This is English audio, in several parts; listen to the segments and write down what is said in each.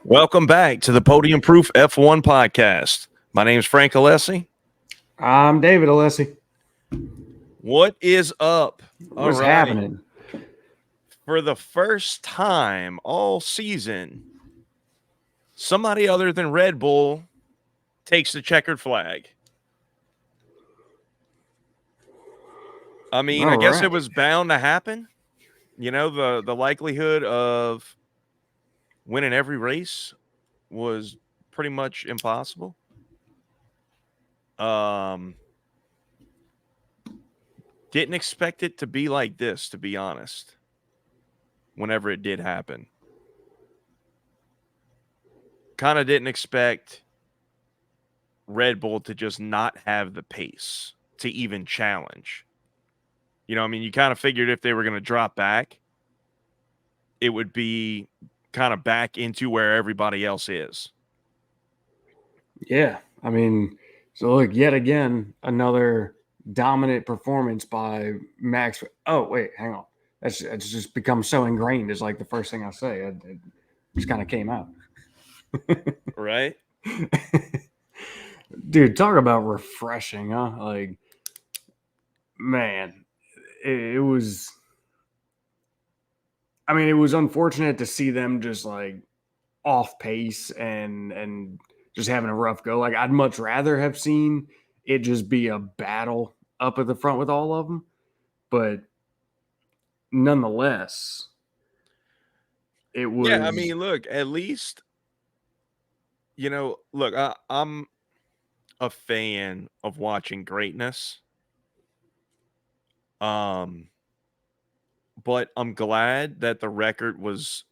Welcome back to the Podium Proof F1 podcast. My name is Frank Alessi. I'm David Alessi. What is up? What's happening? For the first time all season, somebody other than Red Bull takes the checkered flag. I mean, I guess it was bound to happen. You know, the likelihood of winning every race was pretty much impossible. Didn't expect it to be like this, to be honest, whenever it did happen. Kind of didn't expect Red Bull to just not have the pace to even challenge. You know, I mean, you kind of figured if they were going to drop back, it would be kind of back into where everybody else is. Yeah. I mean, so look, yet again, another dominant performance by Max. Oh, wait, hang on. It's just become so ingrained. It's like the first thing I say. It just kind of came out. Right? Dude, talk about refreshing, huh? Like, man, it was. I mean, it was unfortunate to see them just like off pace and just having a rough go. Like, I'd much rather have seen it just be a battle up at the front with all of them, but nonetheless, it was. Yeah, I mean, look, at least, you know, look, I'm a fan of watching greatness. But I'm glad that the record was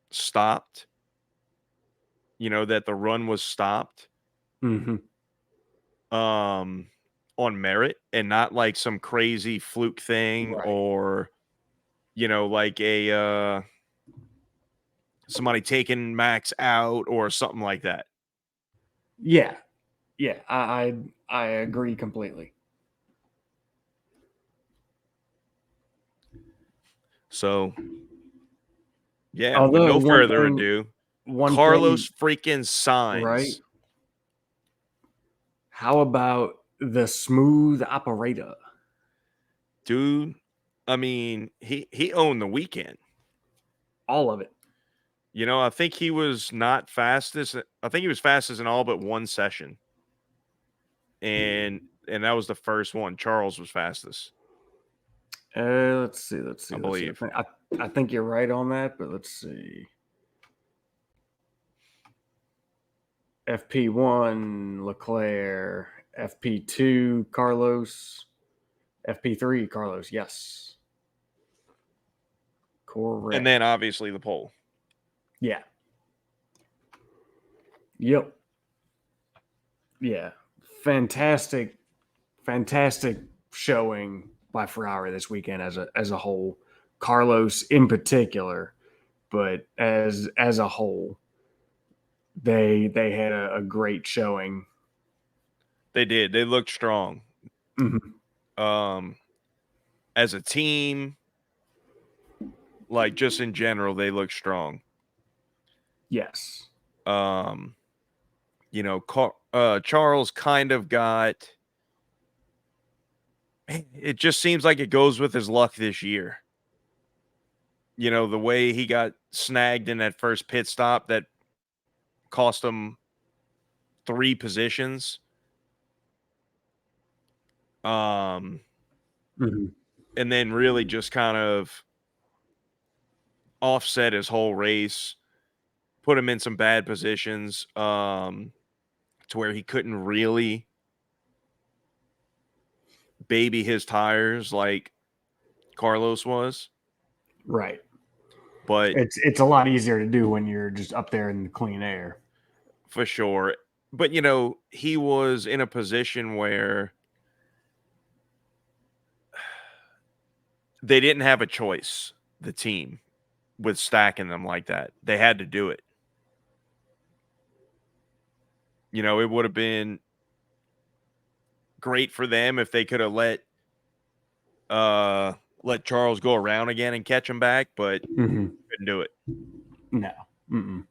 stopped. You know, that the run was stopped. Mm-hmm. On merit and not like some crazy fluke thing, Right. or you know, like a somebody taking Max out or something like that. Yeah, I agree completely. So yeah, with Although no further ado, one Carlos thing, freaking Sainz. right? How about the smooth operator? Dude, I mean, he owned the weekend. All of it. You know, I think he was not fastest. I think he was fastest in all but one session. And that was the first one. Charles was fastest, Let's see. I believe. I think you're right on that, but let's see. FP1 Leclerc, FP2 Carlos, FP3 Carlos. Yes, correct. And then obviously the pole. Yeah. Yep. Yeah. Fantastic showing by Ferrari this weekend as a whole. Carlos in particular, but as a whole, they had a great showing. They did. They looked strong. Mm-hmm. As a team, like just in general, they look strong. Yes. You know, Charles kind of got. It just seems like it goes with his luck this year. You know, the way he got snagged in that first pit stop that cost him 3 positions. Mm-hmm. And then really just kind of offset his whole race, put him in some bad positions, to where he couldn't really baby his tires like Carlos was. Right. But It's a lot easier to do when you're just up there in the clean air. for sure. But, you know, he was in a position where they didn't have a choice, the team, with stacking them like that. They had to do it. You know, it would have been great for them if they could have let Charles go around again and catch him back, but Mm-hmm. couldn't do it. No. Mm-mm.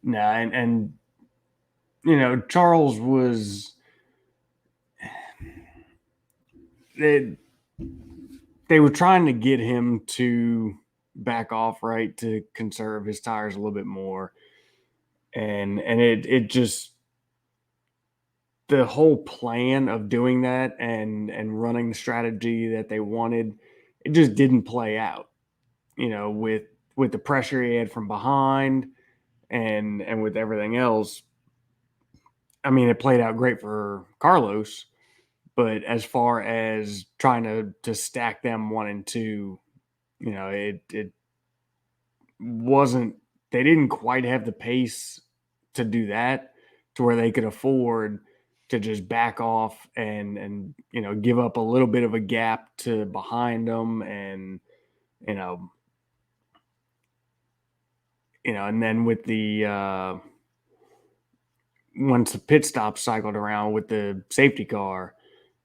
No, and Charles was they, they were trying to get him to back off, right, to conserve his tires a little bit more, and it just the whole plan of doing that and running the strategy that they wanted, it just didn't play out. With the pressure he had from behind and with everything else, I mean, it played out great for Carlos, but as far as trying to stack them 1 and 2, it wasn't. They didn't quite have the pace to do that to where they could afford to just back off and give up a little bit of a gap to behind them and you know and then with the once the pit stop cycled around with the safety car,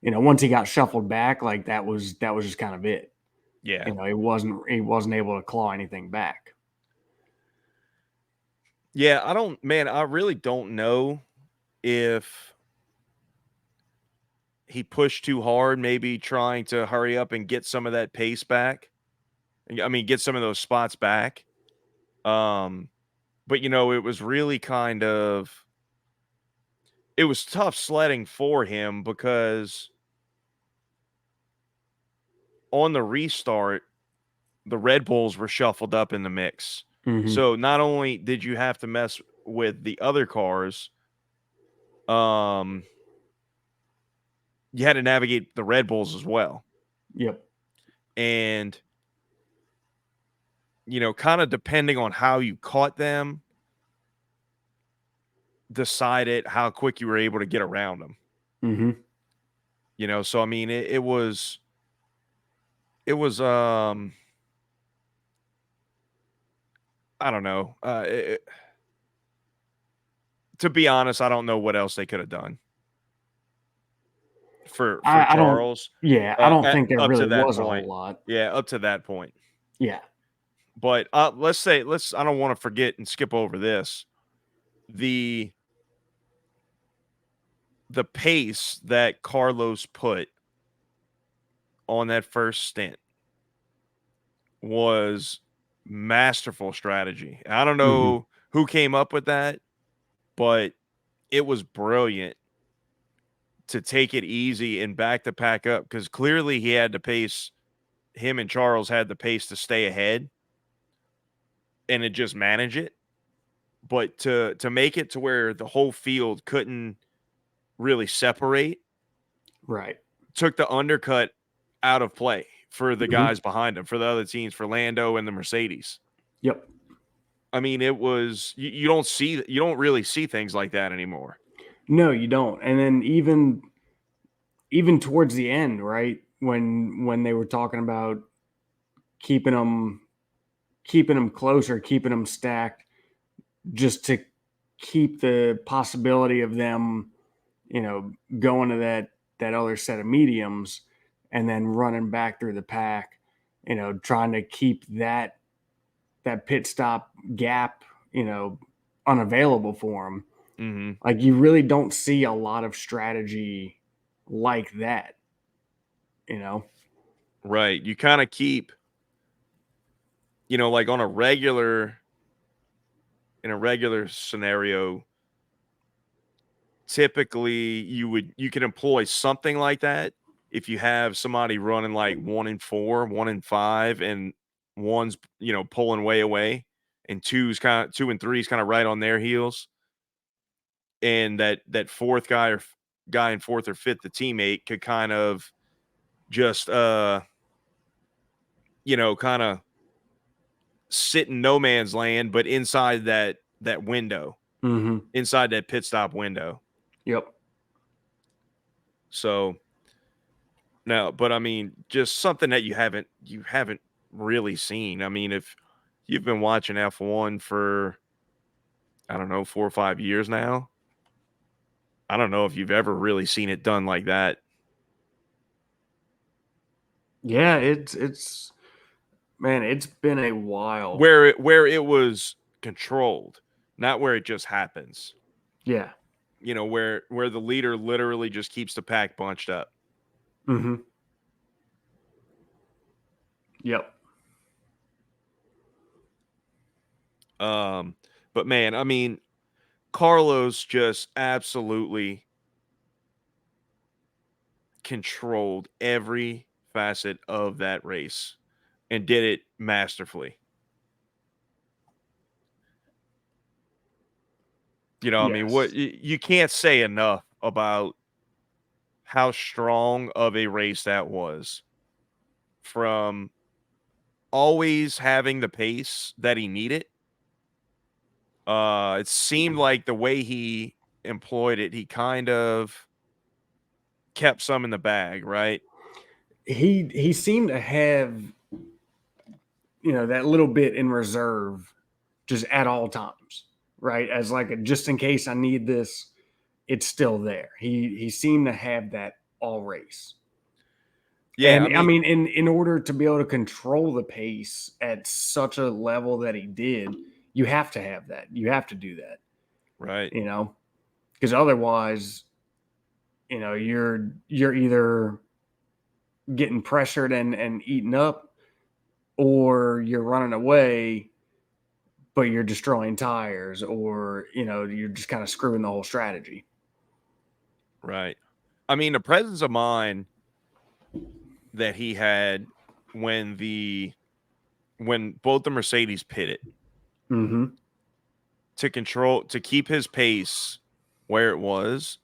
once he got shuffled back, like that was just kind of it. Yeah. He wasn't able to claw anything back. Yeah, I really don't know if he pushed too hard, maybe trying to hurry up and get some of that pace back. I mean, get some of those spots back. Um, but it was really it was tough sledding for him because on the restart, the Red Bulls were shuffled up in the mix. Mm-hmm. So not only did you have to mess with the other cars, um, you had to navigate the Red Bulls as well. Yep. And, kind of depending on how you caught them, decided how quick you were able to get around them. Mm-hmm. So I mean, it was I don't know. To be honest, I don't know what else they could have done for I don't. Charles, Yeah, I don't think there up to really that was a whole point. lot. Yeah, up to that point. Yeah. But let's I don't want to forget and skip over this. The the pace that Carlos put on that first stint was masterful strategy. I don't Mm-hmm. know who came up with that, but it was brilliant to take it easy and back the pack up because clearly he had the pace. Him and Charles had the pace to stay ahead and to just manage it. But to make it to where the whole field couldn't really separate, Right. took the undercut out of play for the Mm-hmm. guys behind him, for the other teams, for Lando and the Mercedes. Yep. I mean, it was you don't really see things like that anymore. No, you don't. And then even towards the end, right, when they were talking about keeping them closer, keeping them stacked, just to keep the possibility of them, going to that other set of mediums and then running back through the pack, trying to keep that pit stop gap, unavailable for them. Hmm. Like you really don't see a lot of strategy like that, you know. Right. You kind of keep, like on in a regular scenario, typically you can employ something like that if you have somebody running like 1 and 4, 1 and 5, and one's pulling way away, and two and three is kind of right on their heels, and that fourth guy in fourth or fifth, the teammate could kind of just kind of sit in no man's land, but inside that window, Mm-hmm. inside that pit stop window. Yep. So no, but I mean, just something that you haven't really seen. I mean, if you've been watching F1 for I don't know 4 or 5 years now, I don't know if you've ever really seen it done like that, Yeah, it's man, it's been a while. where it was controlled. not where it just happens. Yeah. You know, where the leader literally just keeps the pack bunched up. Mm-hmm. Yep. But man, I mean, Carlos just absolutely controlled every facet of that race and did it masterfully. You know, I mean, what Yes. you can't say enough about how strong of a race that was, from always having the pace that he needed. It seemed like the way he employed it, he kind of kept some in the bag, right? He seemed to have, that little bit in reserve just at all times, right? As like a just in case I need this, it's still there. He seemed to have that all race. Yeah, I And I mean, mean, in order to be able to control the pace at such a level that he did, you have to have that. You have to do that, right, because otherwise, you're either getting pressured and eaten up, or you're running away, but you're destroying tires, or you're just kind of screwing the whole strategy. right. I mean, the presence of mind that he had when when both the Mercedes pitted Mm-hmm. to keep his pace where it was,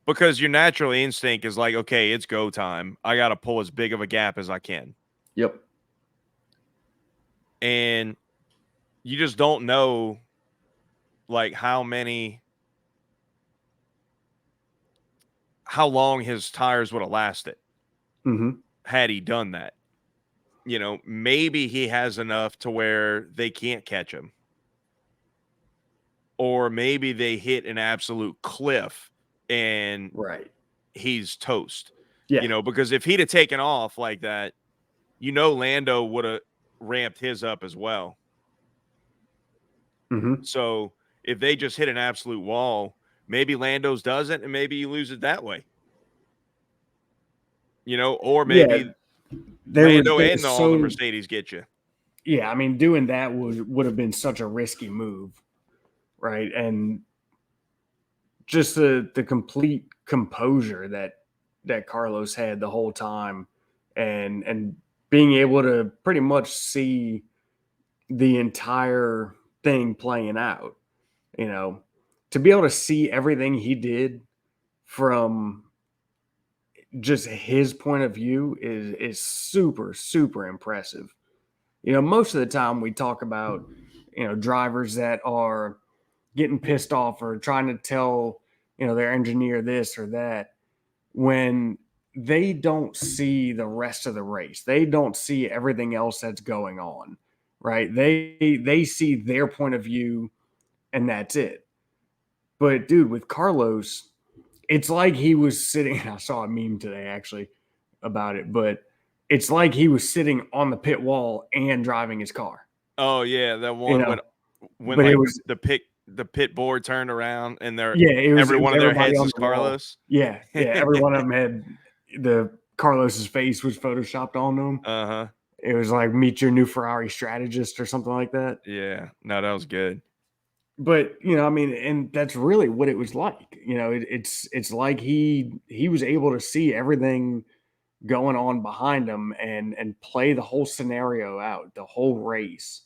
because your natural instinct is like, okay, it's go time. I got to pull as big of a gap as I can. Yep. And you just don't know like how long his tires would have lasted Mm-hmm. had he done that. You know, maybe he has enough to where they can't catch him. Or maybe they hit an absolute cliff and Right. he's toast. Yeah. You know, because if he'd have taken off like that, Lando would have ramped his up as well. Mm-hmm. So if they just hit an absolute wall, maybe Lando's doesn't, and maybe you lose it that way. Or Yeah. maybe There was Lando there and was all the so Mercedes get you. Yeah. I mean, doing that would have been such a risky move, right? And just the complete composure that Carlos had the whole time, and being able to pretty much see the entire thing playing out, you know, to be able to see everything he did from just his point of view is super super impressive. Most of the time we talk about drivers that are getting pissed off or trying to tell their engineer this or that, when they don't see the rest of the race. They don't see everything else that's going on, right? They see their point of view, and that's it. But dude, with Carlos, it's like he was sitting. I saw a meme today actually about it, but it's like he was sitting on the pit wall and driving his car. Oh yeah, that You one know, when but it like was the pit board turned around and yeah, it every was one of their everybody heads on is the wall. Carlos. Yeah, yeah, every one of them had the Carlos's face was photoshopped on them. Uh-huh. It was like meet your new Ferrari strategist or something like that. Yeah. No, that was good. But I mean, and that's really what it was like. It's like he was able to see everything going on behind him and play the whole scenario out, the whole race.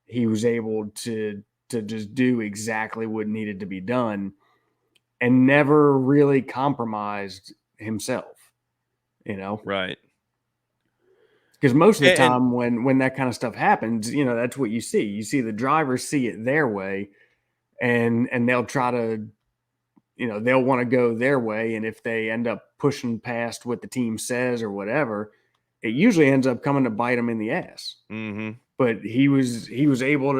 He was able to just do exactly what needed to be done, and never really compromised himself. You know, Right. because most of the And time when that kind of stuff happens, that's what you see. You see the drivers see it their way, and they'll try to they'll want to go their way, and if they end up pushing past what the team says or whatever, it usually ends up coming to bite them in the ass. mhm. But he was able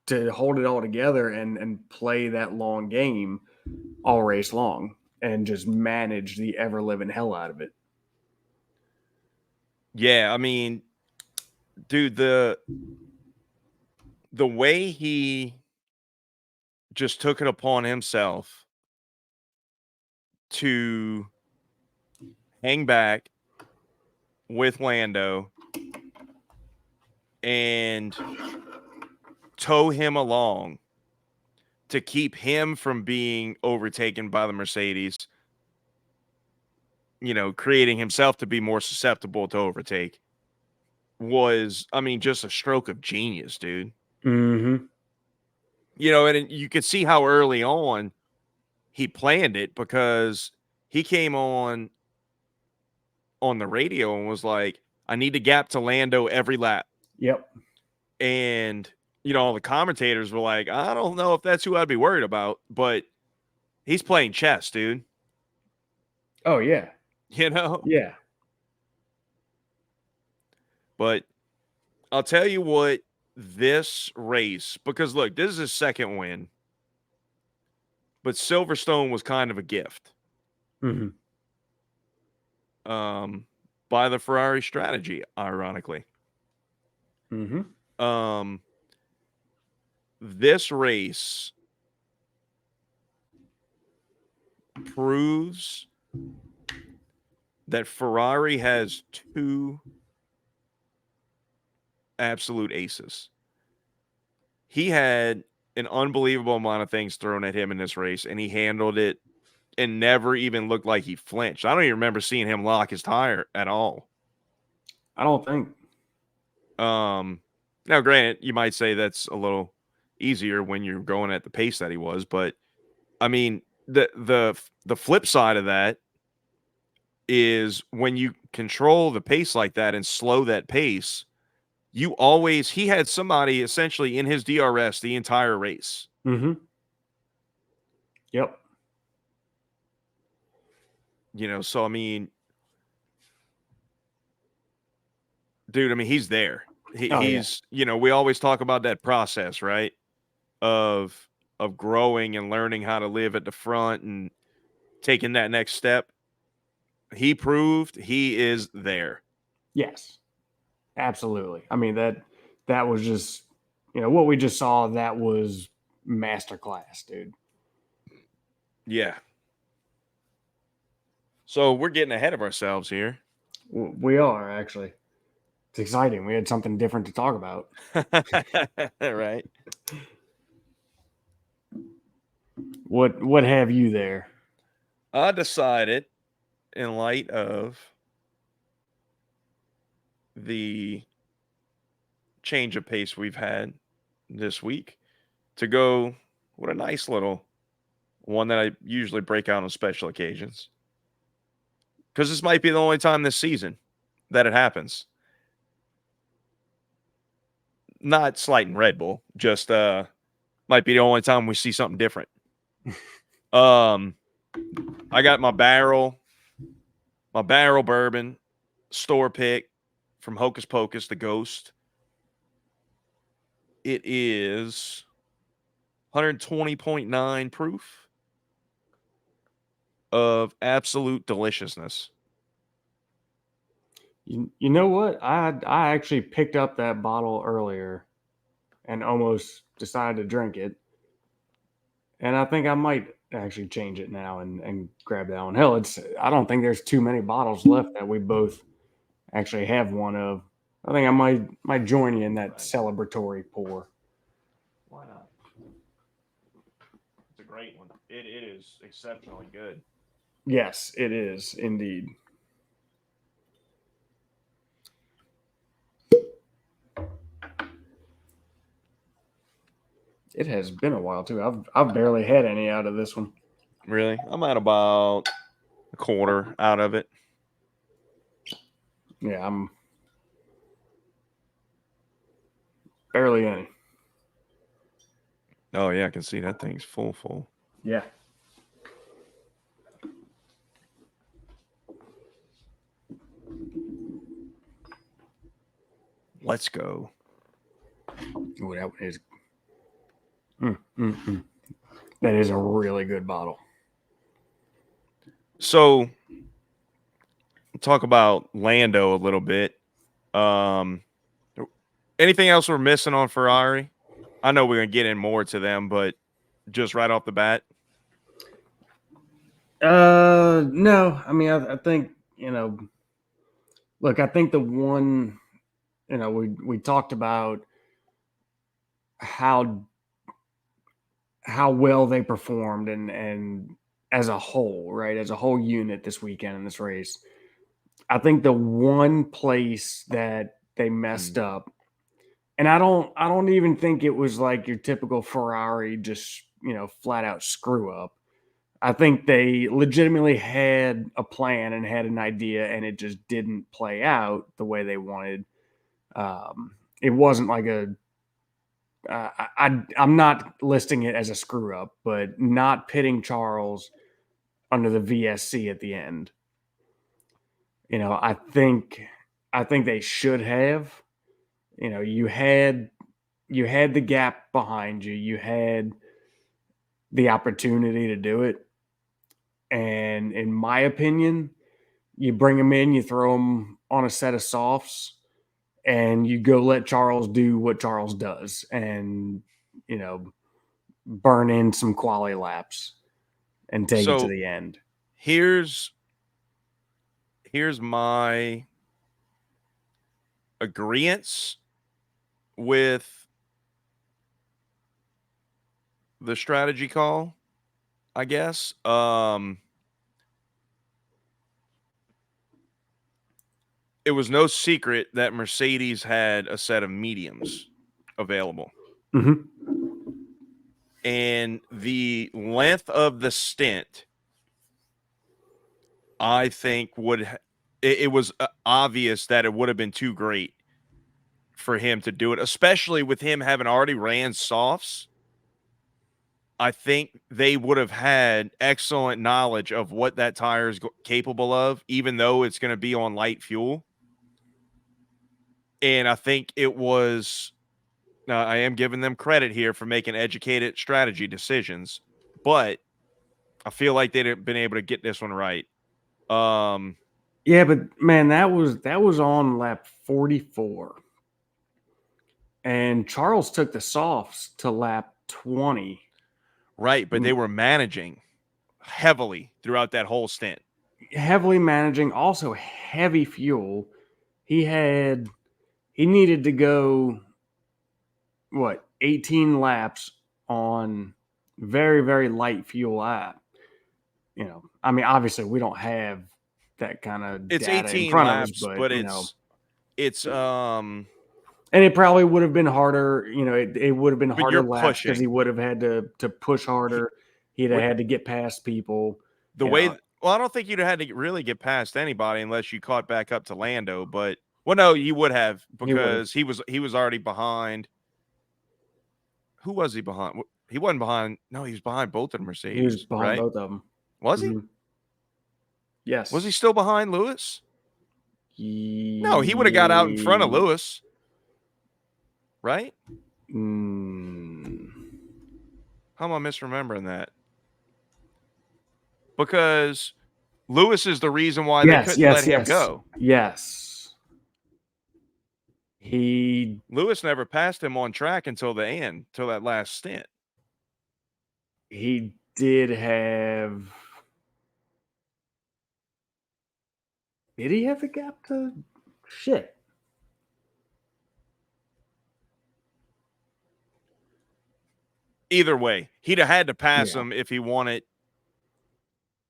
to hold it all together and play that long game all race long, and just manage the ever living hell out of it. Yeah, I mean, dude, the way he just took it upon himself to hang back with Lando and tow him along to keep him from being overtaken by the Mercedes, creating himself to be more susceptible to overtake was, I mean, just a stroke of genius, dude. Mm-hmm. And you could see how early on he planned it, because he came on the radio and was like, I need to gap to Lando every lap. Yep. And, all the commentators were like, I don't know if that's who I'd be worried about, but he's playing chess, dude. Oh, yeah. Yeah. But I'll tell you what, this race, because look, this is his second win, but Silverstone was kind of a gift. Mm-hmm. By the Ferrari strategy, ironically. Mm-hmm. This race proves that Ferrari has two absolute aces. He had an unbelievable amount of things thrown at him in this race, and he handled it and never even looked like he flinched. I don't even remember seeing him lock his tire at all. I don't think. Now, granted, you might say that's a little easier when you're going at the pace that he was, but I mean, the flip side of that is when you control the pace like that and slow that pace, he had somebody essentially in his DRS the entire race. Mm-hmm. Yep. So I mean, dude, I mean, he's there. He's, we always talk about that process, right? Of growing and learning how to live at the front and taking that next step. He proved he is there. Yes. Absolutely. I mean, that was just, what we just saw, that was masterclass, dude. Yeah. So we're getting ahead of ourselves here. We are, actually. It's exciting. We had something different to talk about. Right. What have you there? I decided, in light of the change of pace we've had this week, to go with a nice little one that I usually break out on special occasions, because this might be the only time this season that it happens. Not slighting Red Bull, just might be the only time we see something different. I got my barrel bourbon store pick from Hocus Pocus, the Ghost. It is 120.9 proof of absolute deliciousness. You know what? I actually picked up that bottle earlier and almost decided to drink it. And I think I might actually change it now and grab that one. Hell, I don't think there's too many bottles left that we both actually have one of. I think I might join you in that celebratory pour. Why not? It's a great one. It is exceptionally good. Yes, it is indeed. It has been a while too. I've barely had any out of this one. Really? I'm at about a quarter out of it. Yeah, I'm barely any. Oh yeah, I can see that thing's full. Yeah. Let's go. Ooh, that is. That is a really good bottle. So, talk about Lando a little bit. Anything else we're missing on Ferrari? I know we're gonna get in more to them, but just right off the bat. No. I mean, I think look, I think the one we talked about how well they performed and as a whole, right, as a whole unit this weekend in this race. I think the one place that they messed up, and I don't even think it was like your typical Ferrari just flat out screw up. I think they legitimately had a plan and had an idea, and it just didn't play out the way they wanted. It wasn't like I'm not listing it as a screw up, but not pitting Charles under the VSC at the end. I think they should have. You had the gap behind you. You had the opportunity to do it. And in my opinion, you bring him in, you throw him on a set of softs, and you go let Charles do what Charles does and, burn in some quality laps and take it to the end. Here's my agreement with the strategy call, I guess. It was no secret that Mercedes had a set of mediums available. Mm-hmm. And the length of the stint, I think it was obvious that it would have been too great for him to do it, especially with him having already ran softs. I think they would have had excellent knowledge of what that tire is capable of, even though it's going to be on light fuel. And I think it was, I am giving them credit here for making educated strategy decisions, but I feel like they'd have been able to get this one right. Yeah, but man, that was on lap 44. And Charles took the softs to lap 20. Right, but they were managing heavily throughout that whole stint. Heavily managing, also heavy fuel. He needed to go 18 laps on very, very light fuel app. I mean, obviously we don't have that kind of It's data in 18 front of us, laps, but but it's and it probably would have been harder. It would have been but harder you're laps because he pushing. would have had to push harder. He'd have had to get past people. The way, well, I don't think you'd have had to really get past anybody unless you caught back up to Lando. But no, you would have because he was already behind. Who was he behind? He wasn't behind. No, he was behind both of the Mercedes. He was behind right? both of them. Was he? Yes. Was he still behind Lewis? No, he would have got out in front of Lewis. Right? How am I misremembering that? Because Lewis is the reason why they couldn't let him go. Yes. Lewis never passed him on track until the end, till that last stint. He did have. Did he have the gap to shit? Either way, he'd have had to pass him if he wanted.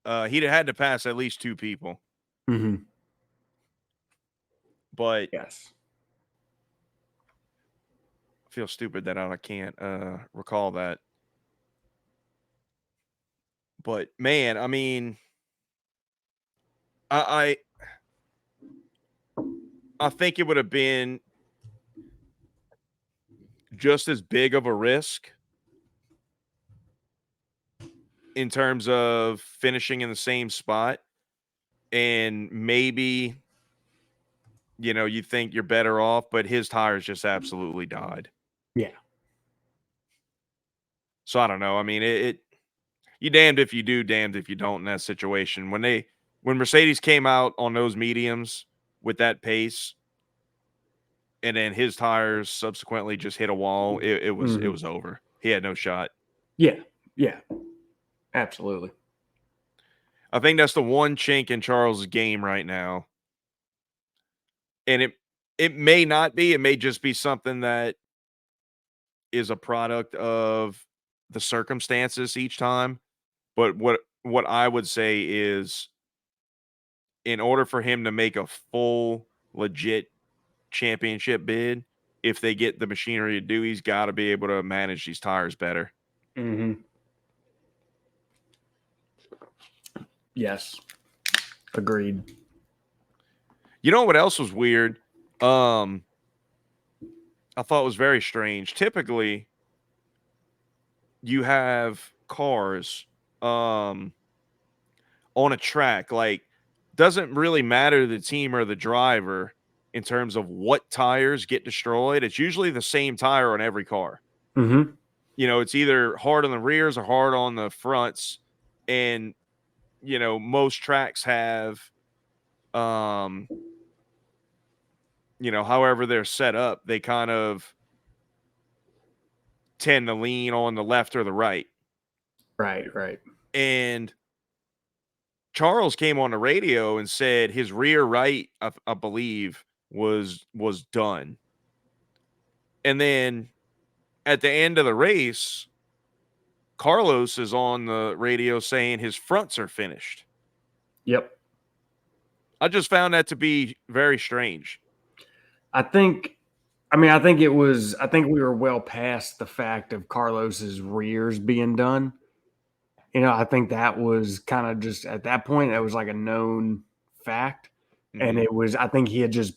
He'd have had to pass at least two people. Mm-hmm. But yes, I feel stupid that I can't recall that. But man, I mean, I think it would have been just as big of a risk in terms of finishing in the same spot, and maybe you think you're better off, but his tires just absolutely died. Yeah. So I don't know. I mean, you damned if you do, damned if you don't in that situation. When Mercedes came out on those mediums with that pace, and then his tires subsequently just hit a wall, it was over. He had no shot. Yeah, yeah, absolutely. I think that's the one chink in Charles' game right now. And it may not be. It may just be something that is a product of the circumstances each time. But what I would say is, in order for him to make a full, legit championship bid, if they get the machinery to do, he's got to be able to manage these tires better. Mm-hmm. Yes, agreed. You know what else was weird? I thought was very strange. Typically, you have cars on a track, like, doesn't really matter the team or the driver in terms of what tires get destroyed. It's usually the same tire on every car. Mm-hmm. You know, it's either hard on the rears or hard on the fronts. And, you know, most tracks have, you know, however they're set up, they kind of tend to lean on the left or the right. Right. And Charles came on the radio and said his rear right, I believe, was done. And then at the end of the race, Carlos is on the radio saying his fronts are finished. Yep. I just found that to be very strange. I think it was. I think we were well past the fact of Carlos's rears being done. You know, I think that was kind of just at that point, that was like a known fact. And it was, I think he had just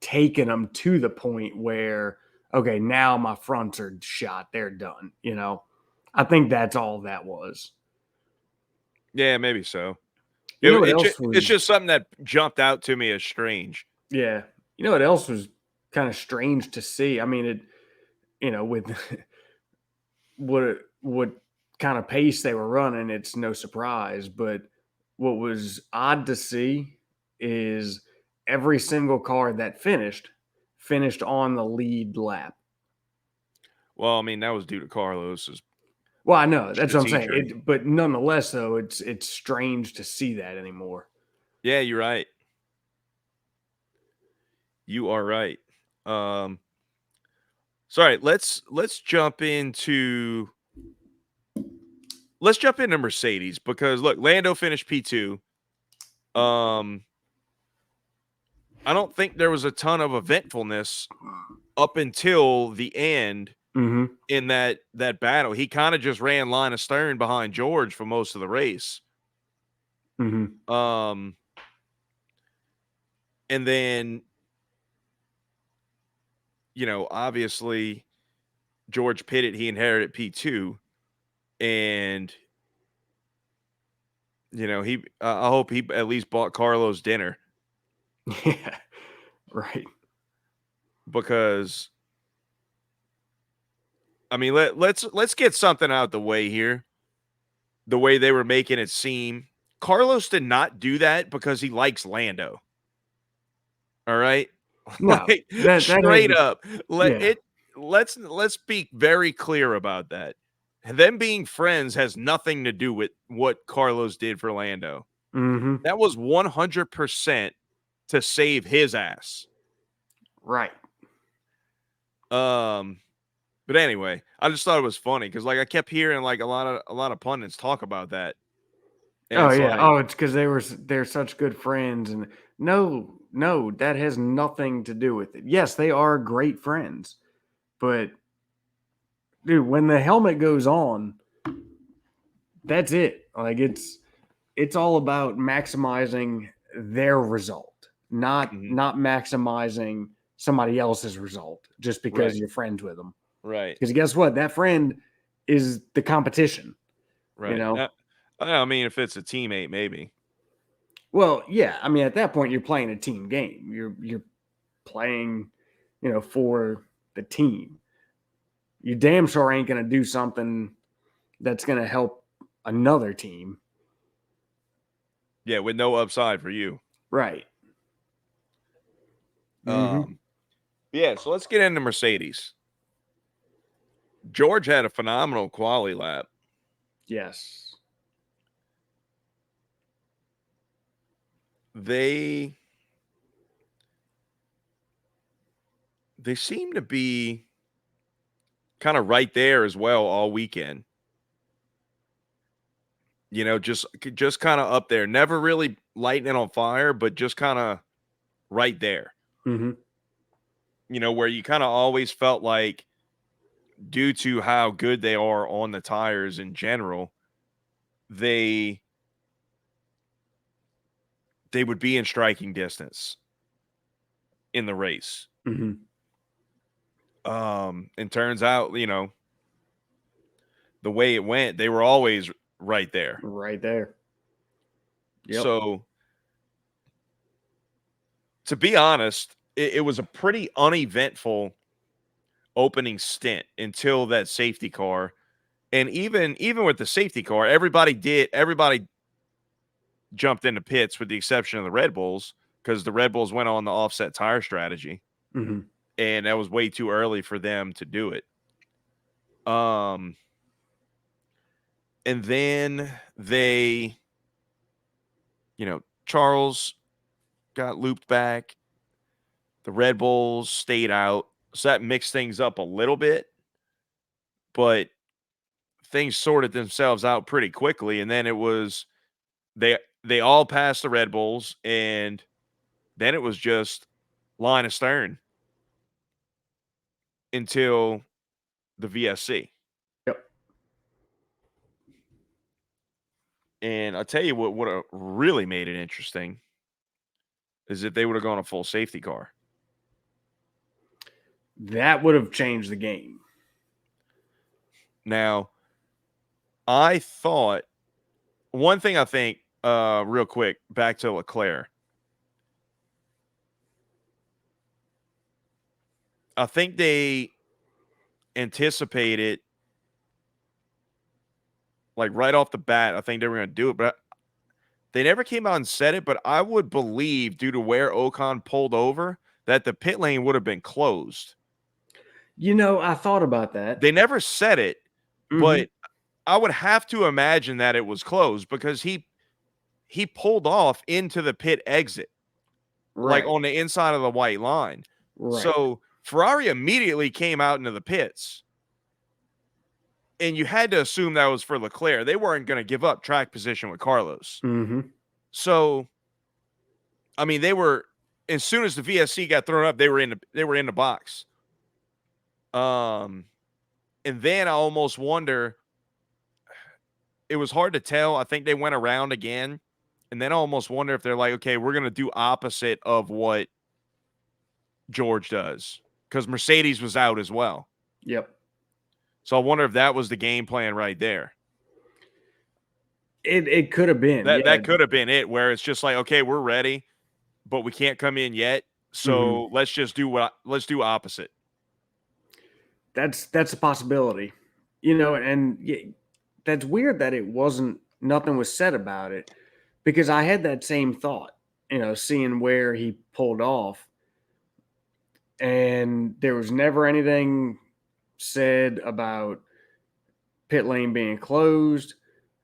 taken them to the point where, okay, now my fronts are shot. They're done. You know, I think that's all that was. Yeah, maybe so. You know what else was? It's just something that jumped out to me as strange. Yeah. You know what else was kind of strange to see? I mean, it, you know, with what kind of pace they were running, it's no surprise. But what was odd to see is every single car that finished on the lead lap. Well, I mean, that was due to Carlos's Well, I know that's what I'm saying. strategery. But nonetheless, though, it's strange to see that anymore. Yeah, you're right. You are right. Sorry, let's jump into Mercedes, because look, Lando finished P2. I don't think there was a ton of eventfulness up until the end Mm-hmm. in that battle. He kind of just ran line of stern behind George for most of the race. Mm-hmm. And then, you know, obviously George pitted, he inherited P2, and you know, I hope he at least bought Carlos dinner, Yeah. Right. because I mean, let's get something out the way here. The way they were making it seem, Carlos did not do that because he likes Lando. All right? No, Like, that straight has, up. yeah. Let's be very clear about that. Them being friends has nothing to do with what Carlos did for Lando. Mm-hmm. That was 100% to save his ass. Right. But anyway, I just thought it was funny because, like, I kept hearing like a lot of pundits talk about that. And Oh it's yeah. like, Oh, it's because they're such good friends, and no, that has nothing to do with it. Yes, they are great friends, but dude, when the helmet goes on, that's it. Like it's all about maximizing their result, not mhm, not maximizing somebody else's result just right, because you're friends with them. right, Because guess what? That friend is the competition. You right. know. I mean, if it's a teammate, maybe. Well, yeah. I mean, at that point, you're playing a team game. You're playing, for the team. You damn sure ain't going to do something that's going to help another team. Yeah, with no upside for you. Right. Mm-hmm. Um, Yeah, so let's get into Mercedes. George had a phenomenal quali lap. Yes. They seem to be kind of right there as well all weekend. You know, just kind of up there. Never really lighting it on fire, but just kind of right there. Mm-hmm. You know, where you kind of always felt like, due to how good they are on the tires in general, they would be in striking distance in the race. Mm-hmm. And turns out, you know, the way it went, they were always right there. Right there. Yep. So, to be honest, it was a pretty uneventful opening stint until that safety car. And even with the safety car, everybody jumped into pits with the exception of the Red Bulls, because the Red Bulls went on the offset tire strategy, Mm-hmm. and that was way too early for them to do it. And then they, you know, Charles got looped back. The Red Bulls stayed out. So that mixed things up a little bit, but things sorted themselves out pretty quickly. And then it was they all passed the Red Bulls, and then it was just line astern until the VSC. Yep. And I'll tell you what would have really made it interesting is if they would have gone a full safety car. That would have changed the game. Now, I thought one thing I think, real quick, back to Leclerc. I think they anticipated, like right off the bat, I think they were going to do it, but they never came out and said it. But I would believe, due to where Ocon pulled over, that the pit lane would have been closed. You know, I thought about that. They never said it, Mm-hmm. but I would have to imagine that it was closed because he pulled off into the pit exit, like Right. on the inside of the white line. Right. So Ferrari immediately came out into the pits, and you had to assume that was for Leclerc. They weren't going to give up track position with Carlos. Mm-hmm. So, I mean, they were, as soon as the VSC got thrown up, they were in the box. And then I almost wonder, it was hard to tell. I think they went around again, and then I almost wonder if they're like, okay, we're going to do opposite of what George does, because Mercedes was out as well. Yep. So I wonder if that was the game plan right there. It could have been. That could have been it, where it's just like, okay, we're ready, but we can't come in yet. So let's just do opposite. That's a possibility. You know, and that's weird that nothing was said about it, because I had that same thought, you know, seeing where he pulled off, and there was never anything said about pit lane being closed,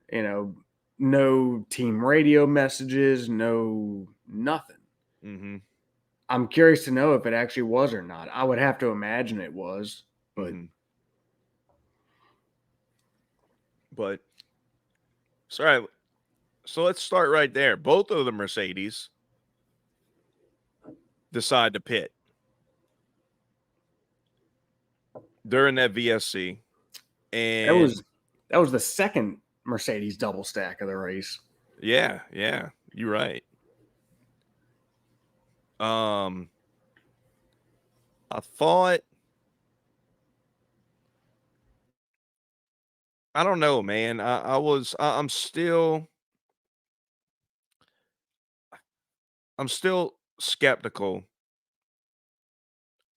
you know, no team radio messages, no nothing. Mm-hmm. I'm curious to know if it actually was or not. I would have to imagine it was, but But sorry. So let's start right there. Both of the Mercedes decide to pit during that VSC, and that was the second Mercedes double stack of the race. Yeah, you're right. I thought, I don't know, man. I'm still skeptical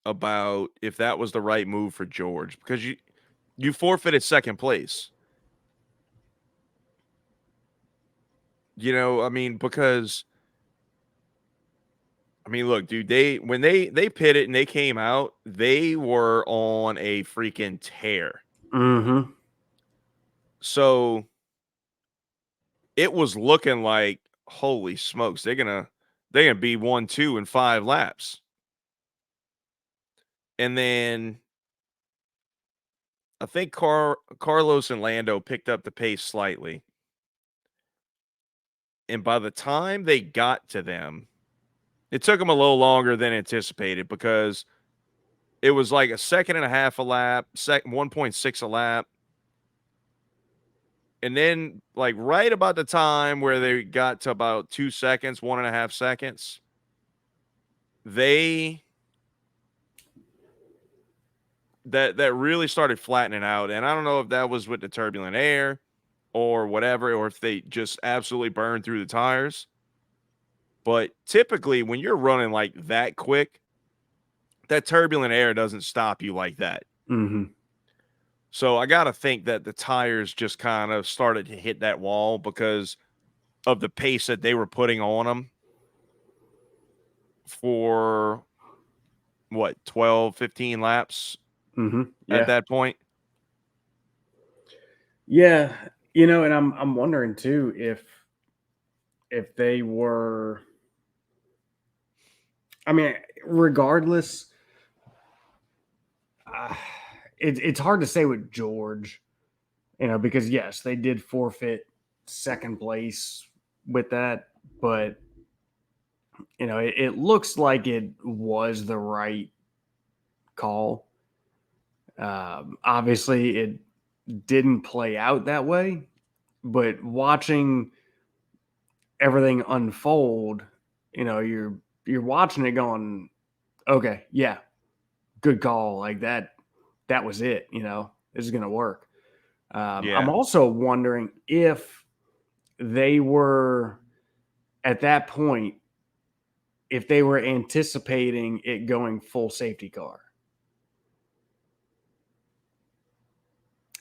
about if that was the right move for George, because you forfeited second place. You know, I mean, because I mean, look, dude, when they pitted and they came out, they were on a freaking tear. Mm-hmm. So it was looking like, holy smokes, they're gonna be 1-2 in 5 laps. And then I think Carlos and Lando picked up the pace slightly. And by the time they got to them, it took them a little longer than anticipated because it was like a second and a half a lap, 1.6 a lap. And then, like, right about the time where they got to about 2 seconds, 1.5 seconds, they that really started flattening out. And I don't know if that was with the turbulent air or whatever, or if they just absolutely burned through the tires. But typically, when you're running like that quick, that turbulent air doesn't stop you like that. Mm-hmm. So I got to think that the tires just kind of started to hit that wall because of the pace that they were putting on them for what, 12, 15 laps Mm-hmm. at Yeah. that point. Yeah. You know, and I'm wondering too if they were, I mean, regardless, uh, it's hard to say with George, you know, because yes, they did forfeit second place with that, but you know, it looks like it was the right call. Obviously, it didn't play out that way, but watching everything unfold, you know, you're watching it going, okay, yeah, good call, like that was it. You know, this is gonna work. I'm Yeah. also wondering if they were at that point, if they were anticipating it going full safety car.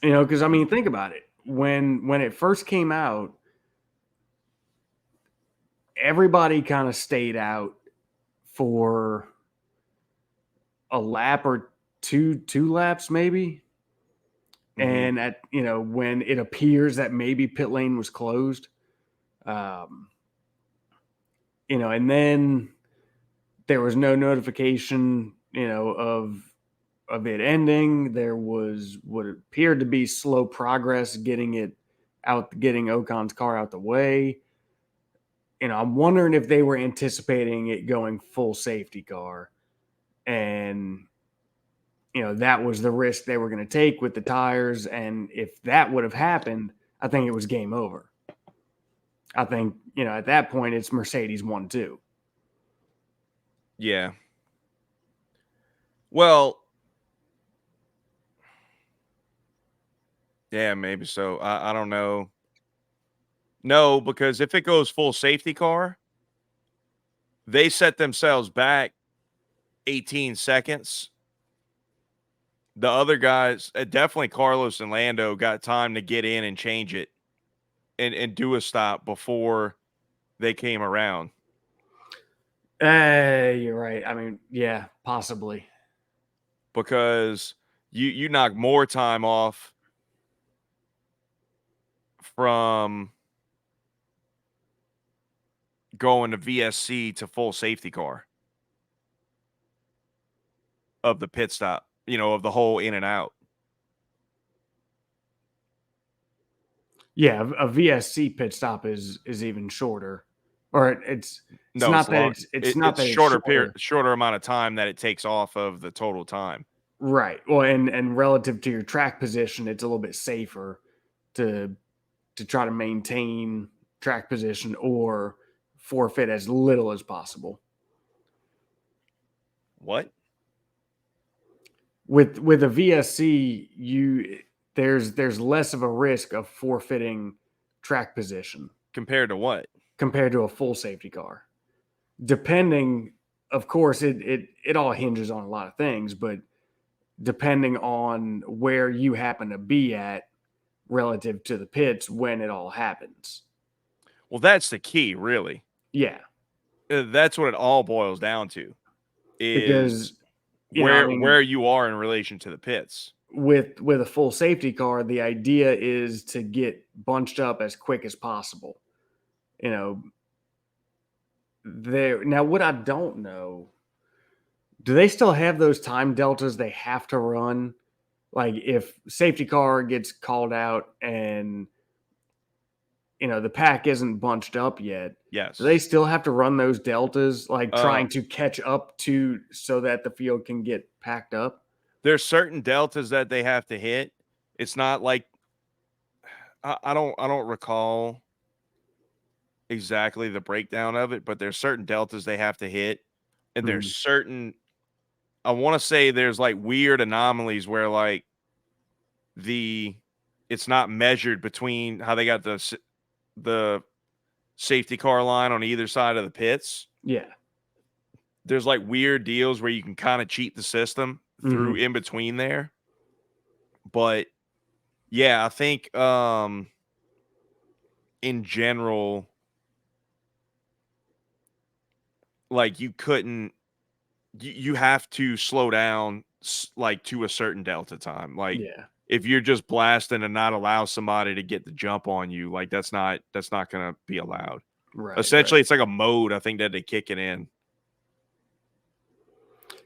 You know, because I mean, think about it. When it first came out, everybody kind of stayed out for a lap or two laps maybe. Mm-hmm. And at you know when it appears that maybe pit lane was closed, um, you know, and then there was no notification, you know, of it ending. There was what appeared to be slow progress getting Ocon's car out the way. You know, I'm wondering if they were anticipating it going full safety car, and you know that was the risk they were going to take with the tires. And if that would have happened, I think it was game over. I think you know at that point it's Mercedes 1-2. Yeah. Well, yeah, maybe so. I don't know. No, because if it goes full safety car, they set themselves back 18 seconds. The other guys, definitely Carlos and Lando, got time to get in and change it and do a stop before they came around. You're right. I mean, yeah, possibly. Because you knock more time off from going to VSC to full safety car of the pit stop, of the whole in and out. Yeah, a VSC pit stop is even shorter, or it's No, it's not that long. it's not It's that it's shorter period, shorter. shorter amount of time that it takes off of the total time. Right. Well, and relative to your track position, it's a little bit safer to try to maintain track position or forfeit as little as possible. What? With a VSC, there's less of a risk of forfeiting track position Compared to what? compared to a full safety car. Depending, of course, it all hinges on a lot of things, but depending on where you happen to be at relative to the pits when it all happens. Well, that's the key, really. Yeah. That's what it all boils down to, is because I mean, where you are in relation to the pits. with a full safety car, the idea is to get bunched up as quick as possible. You know, there now what I don't know, do they still have those time deltas they have to run? Like if safety car gets called out and the pack isn't bunched up yet, do they Yes. still have to run those deltas, like Uh, trying to catch up to so that the field can get packed up? there's certain deltas that they have to hit. It's not like I don't recall exactly the breakdown of it, but there's certain deltas they have to hit, and there's Mm, certain, I want to say there's like weird anomalies where like the it's not measured between how they got the safety car line on either side of the pits. yeah. There's like weird deals where you can kind of cheat the system through Hmm. in between there. But yeah, I think in general, like you have to slow down like to a certain delta time. Like Yeah. if you're just blasting and not allow somebody to get the jump on you, like that's not going to be allowed. Right. Essentially, Right. it's like a mode, I think, that they kick it in.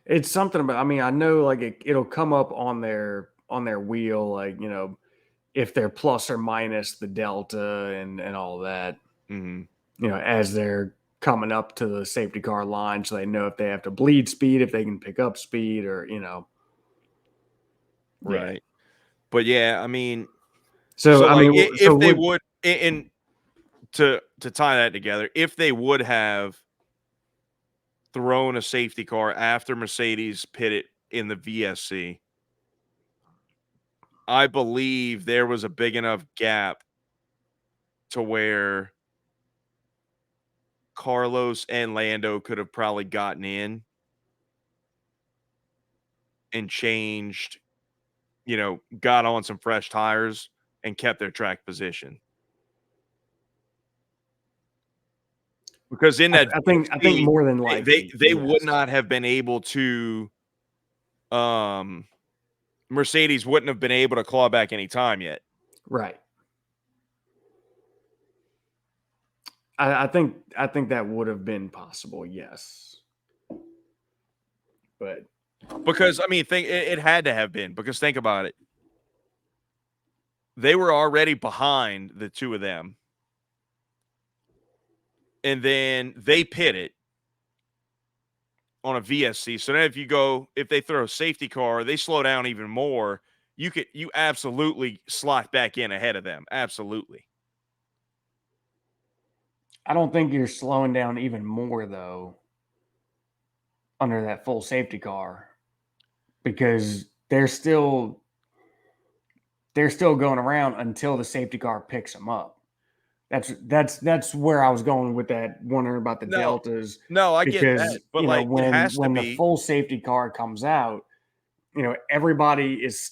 It's something about. I mean, I know like it'll come up on their wheel, like if they're plus or minus the delta and all that. Mhm. As they're coming up to the safety car line, so they know if they have to bleed speed, if they can pick up speed, or yeah. Right. But yeah, I mean, So so I like mean, so if they would would, and to tie that together, if they would have thrown a safety car after Mercedes pitted in the VSC, I believe there was a big enough gap to where Carlos and Lando could have probably gotten in and changed, got on some fresh tires and kept their track position. Because in that I think VSC, more than they likely, they would yes. not have been able to, um Mercedes wouldn't have been able to claw back any time yet. Right. I think that would have been possible, yes. But Because I mean, think it had to have been, because think about it. They were already behind the two of them, and then they pit it on a VSC. So then if they throw a safety car, they slow down even more. You absolutely slot back in ahead of them. Absolutely. I don't think you're slowing down even more though under that full safety car because they're still going around until the safety car picks them up. That's where I was going with that, wondering about the No, deltas, no, I get because that. But like it has to when the be. full safety car comes out, everybody's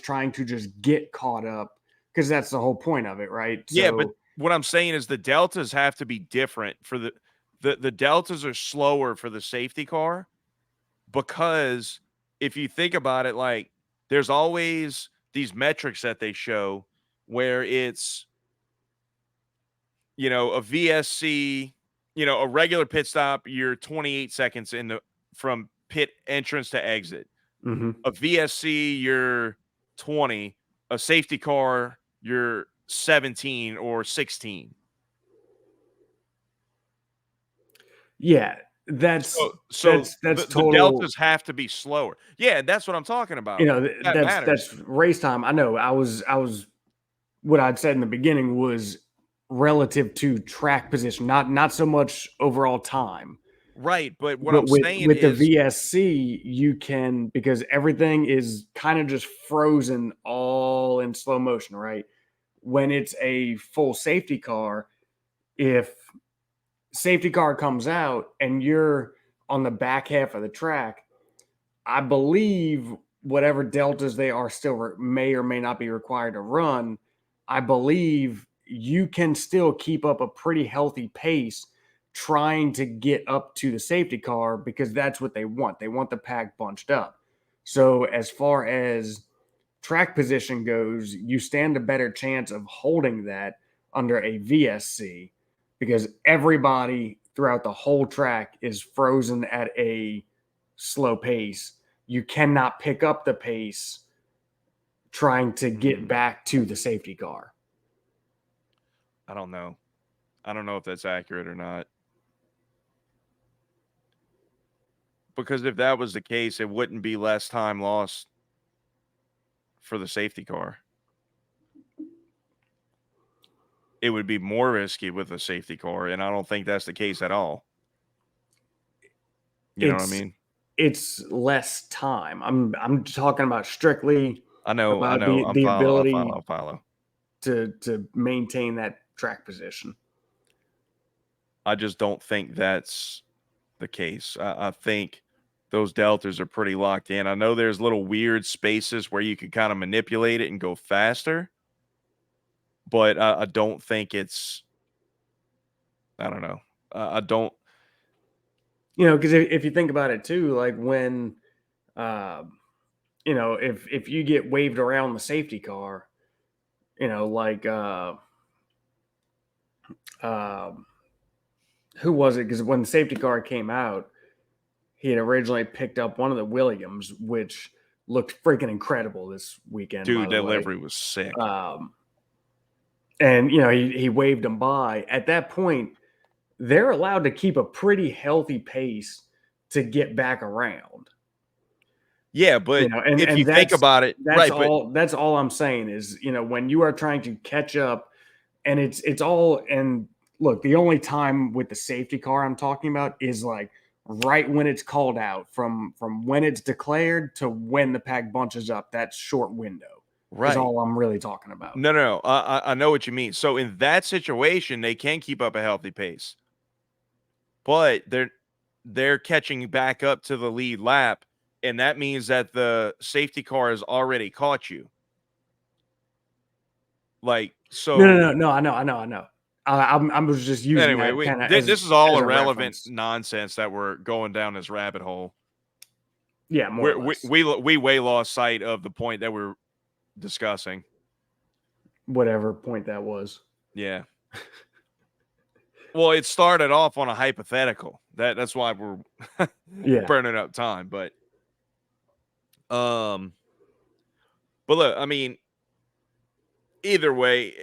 trying to just get caught up because that's the whole point of it, right? Yeah, but So what I'm saying is the deltas have to be different for the deltas are slower for the safety car, because if you think about it, like there's always these metrics that they show where it's, a VSC, a regular pit stop, you're 28 seconds in the from pit entrance to exit. mhm. A VSC, you're 20. A safety car, you're 17 or 16. Yeah, that's So that's that's the total. deltas have to be slower. Yeah, that's what I'm talking about. That That's matters. race time. I know. I was what I'd said in the beginning was relative to track position, not so much overall time. Right, but what But I'm with saying with the is, VSC, you can, because everything is kind of just frozen all in slow motion, right? When it's a full safety car, if safety car comes out and you're on the back half of the track, I believe whatever deltas they are still may or may not be required to run, I believe you can still keep up a pretty healthy pace trying to get up to the safety car because that's what they want. They want the pack bunched up. So as far as track position goes, you stand a better chance of holding that under a VSC because everybody throughout the whole track is frozen at a slow pace. You cannot pick up the pace trying to get back to the safety car. I don't know. I don't know if that's accurate or not. Because if that was the case, it wouldn't be less time lost for the safety car. It would be more risky with a safety car, and I don't think that's the case at all. You know what I mean? It's less time. I'm talking about strictly I know. about I'm the follow. ability I follow. to maintain that track position. I just don't think that's the case. I think those deltas are pretty locked in. I know there's little weird spaces where you could kind of manipulate it and go faster, but I don't think it's. I don't know. I don't. Because if you think about it too, like when, if you get waved around the safety car, like who was it? Because when the safety car came out, he had originally picked up one of the Williams, which looked freaking incredible this weekend. Dude, by the that way, livery was sick. And he waved him by. At that point, they're allowed to keep a pretty healthy pace to get back around. Yeah, but and if and you think about it, that's right? But all. That's all I'm saying is, when you are trying to catch up, and it's all. And look, the only time with the safety car I'm talking about is like right when it's called out, from when it's declared to when the pack bunches up. That short window is right. all I'm really talking about. No. I know what you mean. So in that situation, they can keep up a healthy pace, but they're catching back up to the lead lap, and that means that the safety car has already caught you. Like so. No. I know. I was just using Anyway, that kind of this is all as a irrelevant reference. nonsense that we're going down this rabbit hole. Yeah, more or less. We way lost sight of the point that we're discussing. Whatever point that was. Yeah. Well, it started off on a hypothetical. That's why we're burning up time. But look, I mean, either way,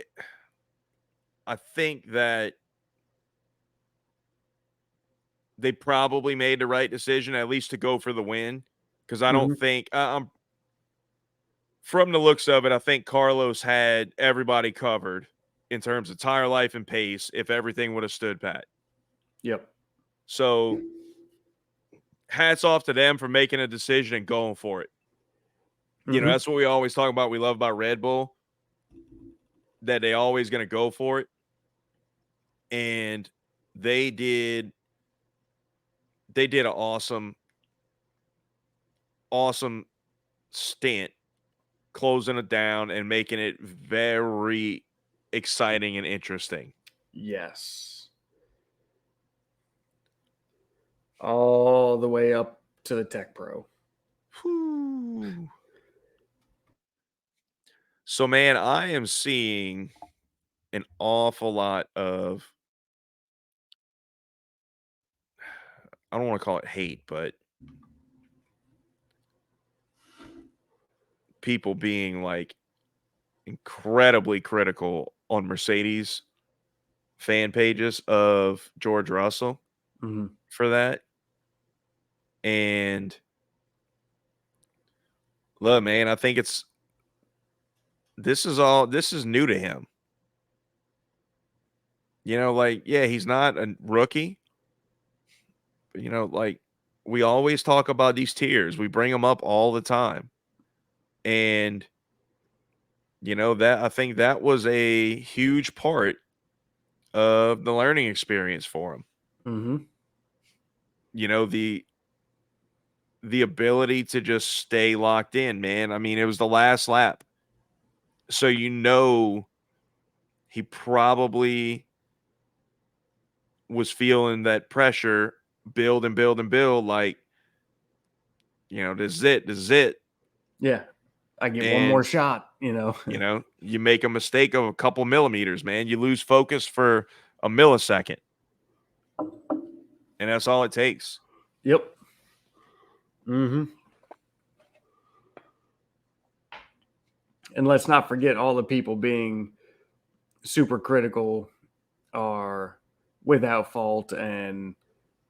I think that they probably made the right decision, at least to go for the win. Because I don't think from the looks of it, I think Carlos had everybody covered in terms of tire life and pace if everything would have stood pat. Yep. So hats off to them for making a decision and going for it. You know, that's what we always talk about. We love about Red Bull, that they always going to go for it. And they did an awesome stint closing it down and making it very exciting and interesting. Yes. All the way up to the Tech Pro. Whew. So, man, I am seeing an awful lot of, I don't want to call it hate, but people being like incredibly critical on Mercedes fan pages of George Russell for that. And look, man, I think this is new to him. You know, like, yeah, he's not a rookie. But, you know, like, we always talk about these tiers. We bring them up all the time. And, you know, that I think that was a huge part of the learning experience for him. You know, the ability to just stay locked in, man. I mean, it was the last lap. So, you know, he probably was feeling that pressure build and build and build, like, this is it. This is it. Yeah. I get one more And, shot, you make a mistake of a couple millimeters, man. You lose focus for a millisecond. And that's all it takes. Yep. Mm-hmm. And let's not forget all the people being super critical are without fault and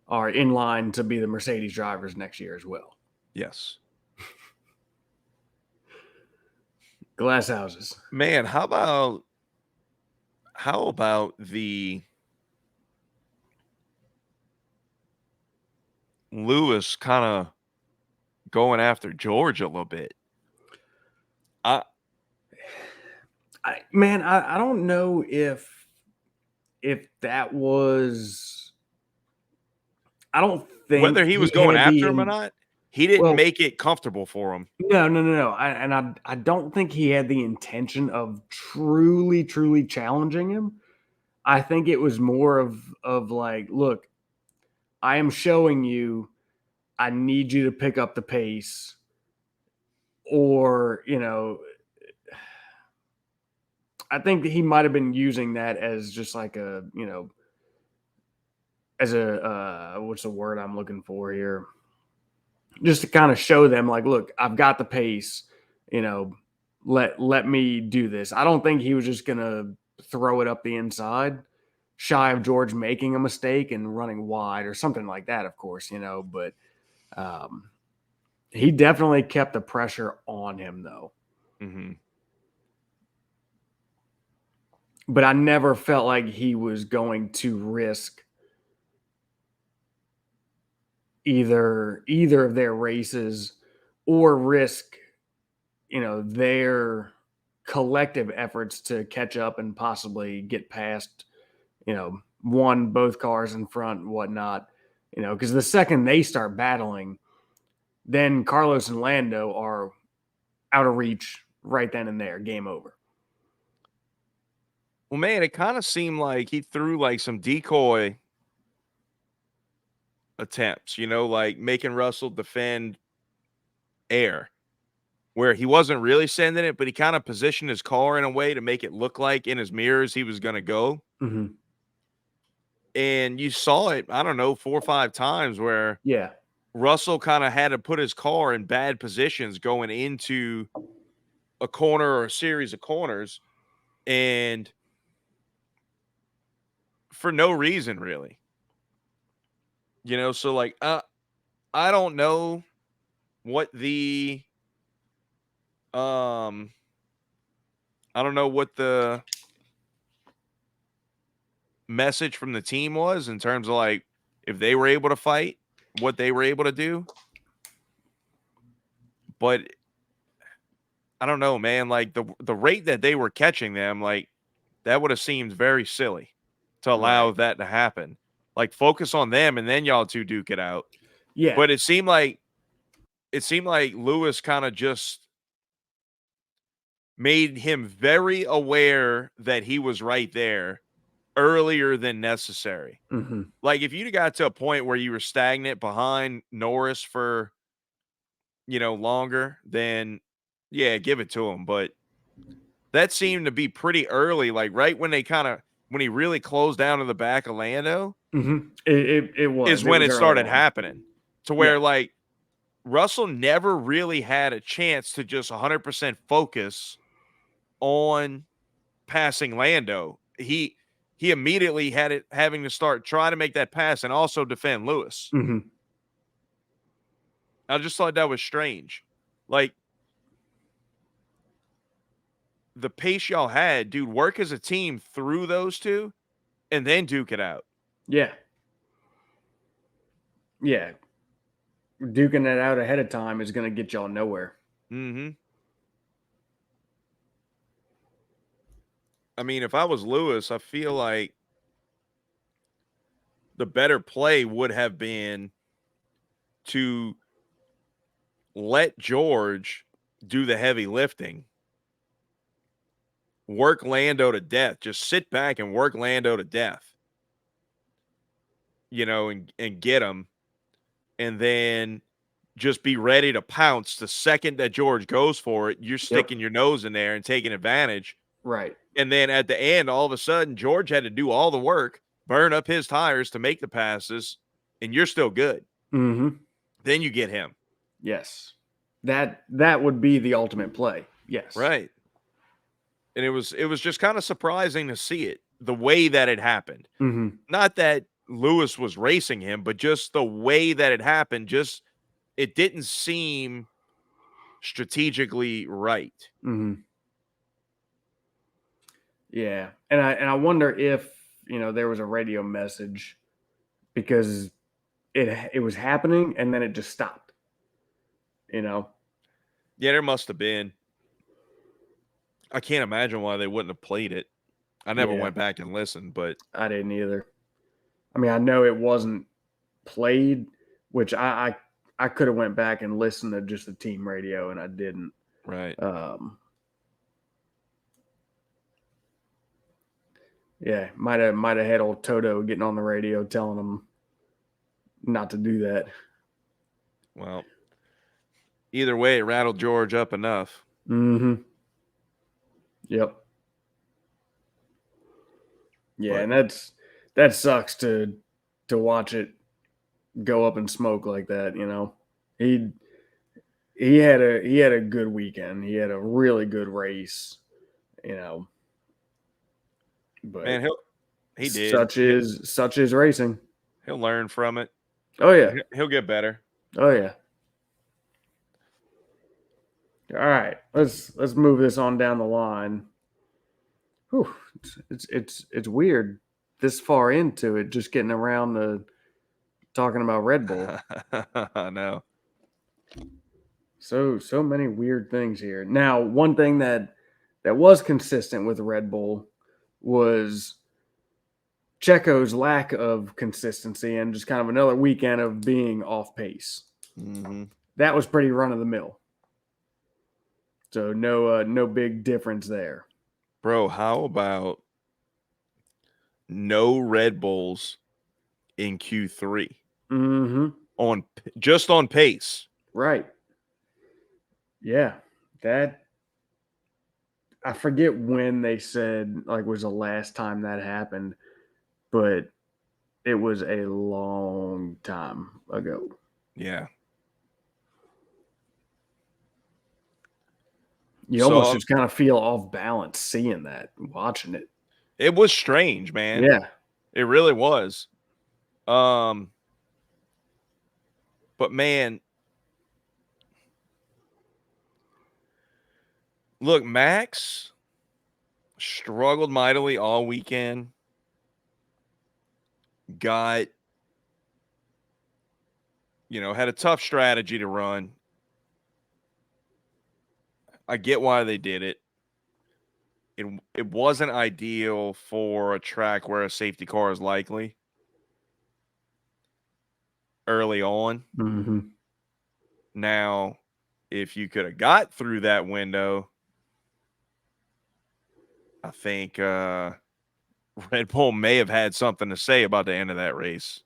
are in line to be the Mercedes drivers next year as well. Yes. Glass houses. Man, how about the Lewis kind of going after George a little bit? I don't know if that was. I don't think Whether he was going had after him or not, he didn't make it comfortable for him. No. I don't think he had the intention of truly challenging him. I think it was more of like, look, I am showing you, I need you to pick up the pace, or I think that he might have been using that as just like a, as a what's the word I'm looking for here? Just to kind of show them like, look, I've got the pace, let me do this. I don't think he was just gonna throw it up the inside, shy of George making a mistake and running wide or something like that, of course, but he definitely kept the pressure on him though. Mm-hmm. But I never felt like he was going to risk either of their races or risk their collective efforts to catch up and possibly get past both cars in front and whatnot, because the second they start battling, then Carlos and Lando are out of reach right then and there. Game over. Well, man, it kind of seemed like he threw like some decoy attempts, like making Russell defend air, where he wasn't really sending it, but he kind of positioned his car in a way to make it look like in his mirrors he was going to go. Mm-hmm. And you saw it, I don't know, 4 or 5 times where Russell kind of had to put his car in bad positions going into a corner or a series of corners, and for no reason really. So like I don't know what the I don't know what the message from the team was in terms of like if they were able to fight, what they were able to do. But I don't know, man, like the rate that they were catching them, like that would have seemed very silly to allow that to happen. Like focus on them and then y'all two duke it out. Yeah. But it seemed like Lewis kind of just made him very aware that he was right there earlier than necessary. Mm-hmm. Like if you got to a point where you were stagnant behind Norris for, longer, then yeah, give it to him. But that seemed to be pretty early, like right when he really closed down to the back of Lando. Mm-hmm. It was. Is when it started on. happening to where like Russell never really had a chance to just 100% focus on passing Lando. He immediately had it having to start trying to make that pass and also defend Lewis. Mm-hmm. I just thought that was strange. Like the pace y'all had, dude, work as a team through those two and then duke it out. Yeah. Yeah. Duking it out ahead of time is going to get y'all nowhere. Mm-hmm. I mean, if I was Lewis, I feel like the better play would have been to let George do the heavy lifting, work Lando to death, just sit back and work Lando to death. and get him, and then just be ready to pounce the second that George goes for it. You're sticking your nose in there and taking advantage. Right. And then at the end, all of a sudden, George had to do all the work, burn up his tires to make the passes, and you're still good. Mm-hmm. Then you get him. Yes. That would be the ultimate play. Yes. Right. And it was just kind of surprising to see it, the way that it happened. Mm-hmm. Not that Lewis was racing him, but just the way that it happened, it didn't seem strategically right. Mm-hmm. Yeah. And I wonder if, there was a radio message because it was happening and then it just stopped. Yeah, there must have been. I can't imagine why they wouldn't have played it. I never went back and listened, but I didn't either. I mean, I know it wasn't played, which I could have went back and listened to just the team radio, and I didn't. Right. Yeah, might have had old Toto getting on the radio telling him not to do that. Well, either way, it rattled George up enough. Mm-hmm. Yep. Yeah, But, and that sucks to watch it go up in smoke like that. He had a good weekend. He had a really good race. But man, he did. Such is racing. He'll learn from it. Oh yeah, he'll get better. Oh yeah. All right, let's move this on down the line. Whew, it's weird this far into it, just getting around to talking about Red Bull. I know. So many weird things here. Now, one thing that was consistent with Red Bull was Checo's lack of consistency and just kind of another weekend of being off pace. Mm-hmm. That was pretty run of the mill. So no big difference there. Bro, how about no Red Bulls in Q3? Mm-hmm. Just on pace. Right. Yeah. That I forget when they said was the last time that happened, but it was a long time ago. Yeah. You almost just kind of feel off balance seeing that, watching it. It was strange, man. Yeah. It really was. But man, look, Max struggled mightily all weekend. Got, had a tough strategy to run. I get why they did it. It wasn't ideal for a track where a safety car is likely early on. Mm-hmm. Now, if you could have got through that window, I think Red Bull may have had something to say about the end of that race.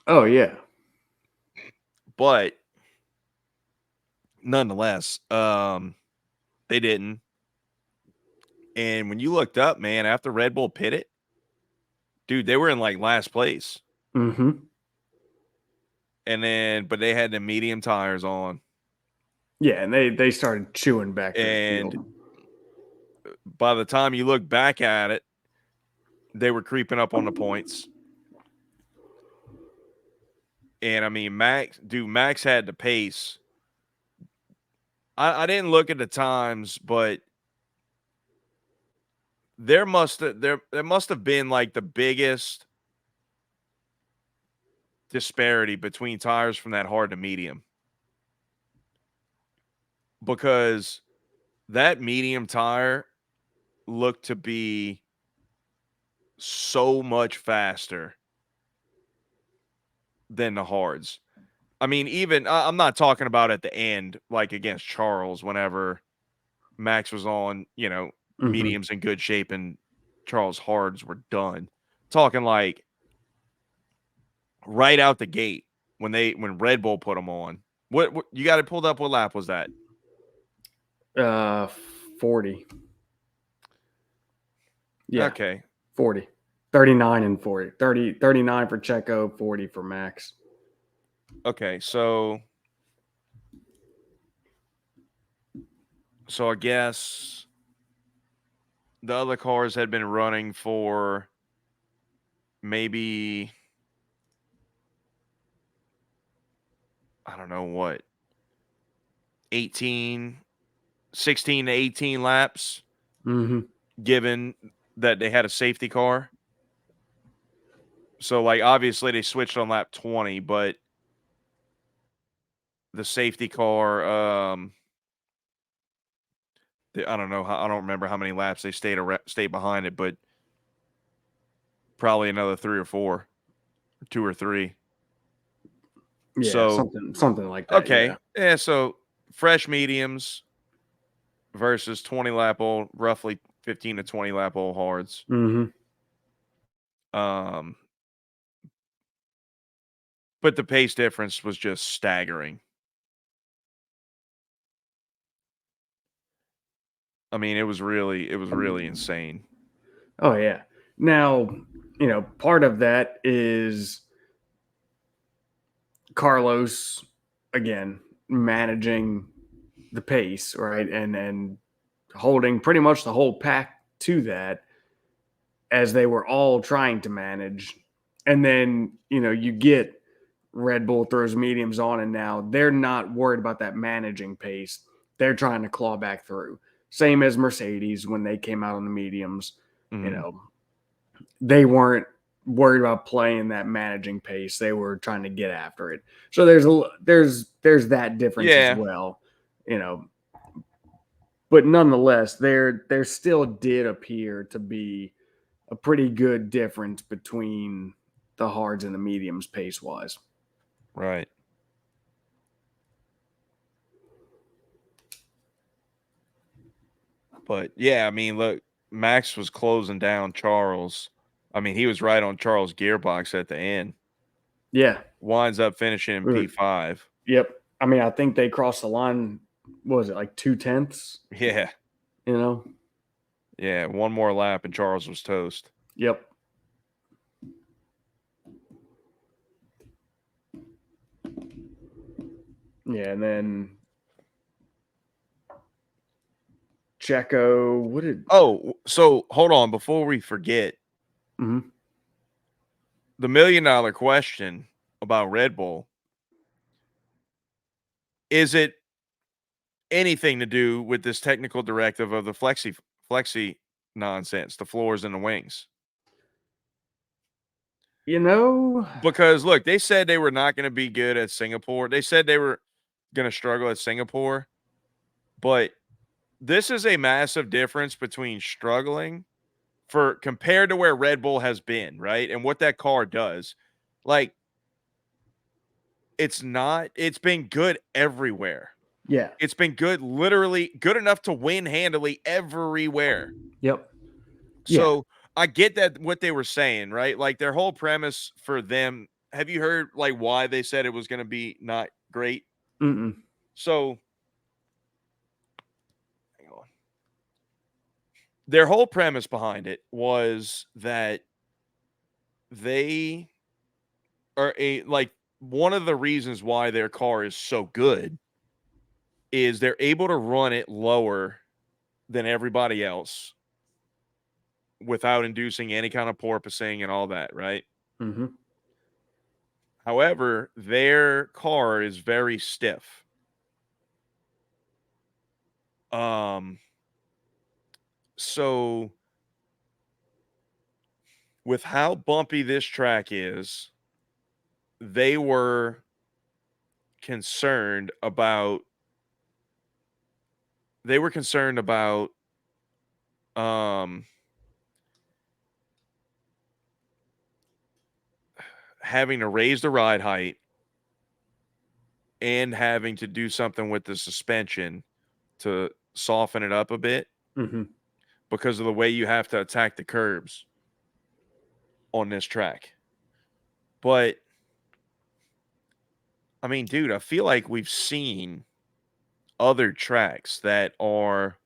Oh, yeah. But nonetheless, they didn't. And when you looked up, man, after Red Bull pitted, dude, they were in last place. Mm-hmm. But they had the medium tires on. Yeah, and they started chewing back. And by the time you look back at it, they were creeping up on the points. And I mean, Max had the pace. I didn't look at the times, but there must have been the biggest disparity between tires from that hard to medium, because that medium tire looked to be so much faster than the hards. I mean, even I'm not talking about at the end, against Charles, whenever Max was on, mediums in good shape and Charles hards were done. Talking right out the gate when Red Bull put them on. What you got it pulled up? What lap was that? 40. Yeah, Okay. 40. 39 and 40. 39 for Checo, 40 for Max. Okay, so I guess the other cars had been running for maybe, I don't know what, 16 to 18 laps, given that they had a safety car. So, like, obviously they switched on lap 20, but the safety car, I don't know. I don't remember how many laps they stayed behind it, but probably another 3 or 4, 2 or 3. Yeah, So something like that. okay, yeah. So fresh mediums versus 20 lap old, roughly 15 to 20 lap old hards. But the pace difference was just staggering. I mean, it was really insane. Oh yeah. Now, part of that is Carlos again managing the pace, right? And holding pretty much the whole pack to that as they were all trying to manage. And then, you get Red Bull throws mediums on, and now they're not worried about that managing pace. They're trying to claw back through. Same as Mercedes when they came out on the mediums. They weren't worried about playing that managing pace. They were trying to get after it. So there's that difference as well, But nonetheless, there still did appear to be a pretty good difference between the hards and the mediums pace wise. Right. But yeah, I mean, look, Max was closing down Charles. I mean, he was right on Charles' gearbox at the end. Yeah. Winds up finishing in P5. Yep. I mean, I think they crossed the line, what was it, like 2/10? Yeah. Yeah, one more lap and Charles was toast. Yep. Yeah, and then Checo, what did... Oh, so hold on before we forget. The $1 million question about Red Bull. Is it anything to do with this technical directive of the flexi nonsense, the floors and the wings? Because look, they said they were not going to be good at Singapore. They said they were going to struggle at Singapore. But this is a massive difference between struggling compared to where Red Bull has been, right? And what that car does. Like, it's been good everywhere. Yeah. It's been good, literally good enough to win handily everywhere. Yep. So I get that what they were saying, right? Like their whole premise for them. Have you heard like why they said it was going to be not great? So hang on. Their whole premise behind it was that they are one of the reasons why their car is so good is they're able to run it lower than everybody else without inducing any kind of porpoising and all that, right? However, their car is very stiff. So with how bumpy this track is, they were concerned about having to raise the ride height and having to do something with the suspension to soften it up a bit because of the way you have to attack the curbs on this track. But I mean, dude, I feel like we've seen other tracks that are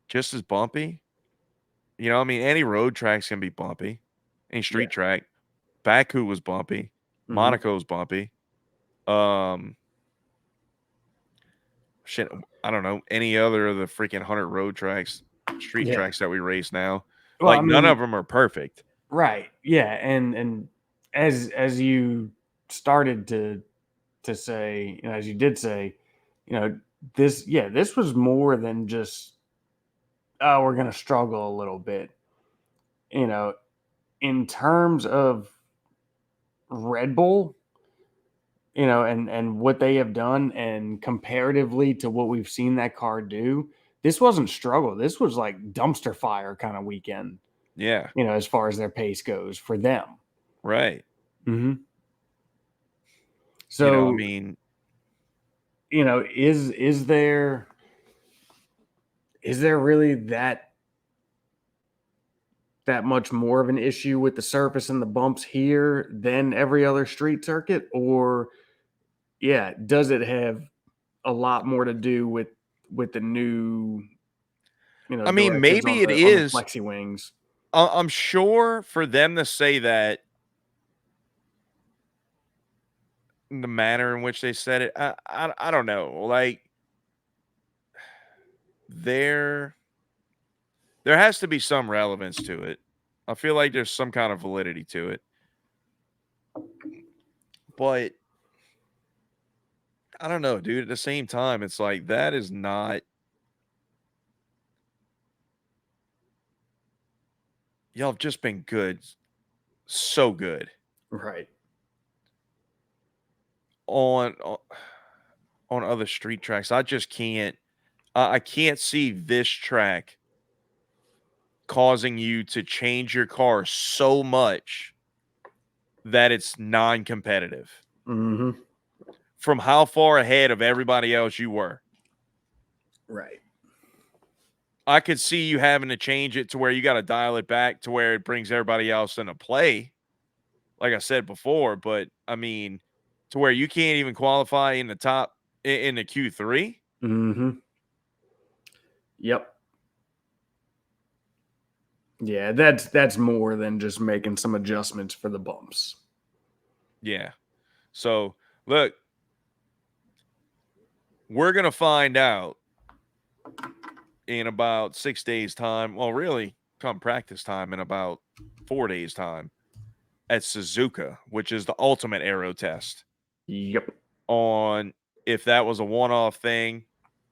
just as bumpy. You know, I mean, any road tracks can be bumpy. Any Yeah. street track. Baku was bumpy. Hmm. Monaco's bumpy. Um, shit, I don't know any other of the freaking 100 road tracks, street Yeah. tracks that we race now. Well, I Like none of mean, them are perfect. right. Yeah. And as you started to say, you know, as you did say, you know, this was more than just, oh, we're gonna struggle a little bit. You know, in terms of Red Bull, you know, and what they have done, and comparatively to what we've seen that car do, this wasn't struggle. This was like dumpster fire kind of weekend, Yeah, you know, as far as their pace goes for them. right. Hmm. You know, I So, mean, you know, is there really that much more of an issue with the surface and the bumps here than every other street circuit? Or yeah, does it have a lot more to do with the new, you know, I mean, directives maybe it on the is. flexi wings? I'm sure for them to say that the manner in which they said it, I don't know. Like there there has to be some relevance to it. I feel like there's some kind of validity to it. But I don't know, dude. At the same time, it's like that is not y'all have just been good, so good Right. on on other street tracks. I just can't. I can't see this track causing you to change your car so much that it's non-competitive Hmm. from how far ahead of everybody else you were. Right. I could see you having to change it to where you got to dial it back to where it brings everybody else into play, like I said before. But I mean, to where you can't even qualify in the top in the Q3. Hmm. Yep. Yeah, that's more than just making some adjustments for the bumps. Yeah. So look, we're gonna find out in about 6 days' time. Well, really, come practice time in about 4 days' time at Suzuka, which is the ultimate aero test Yep. on if that was a one-off thing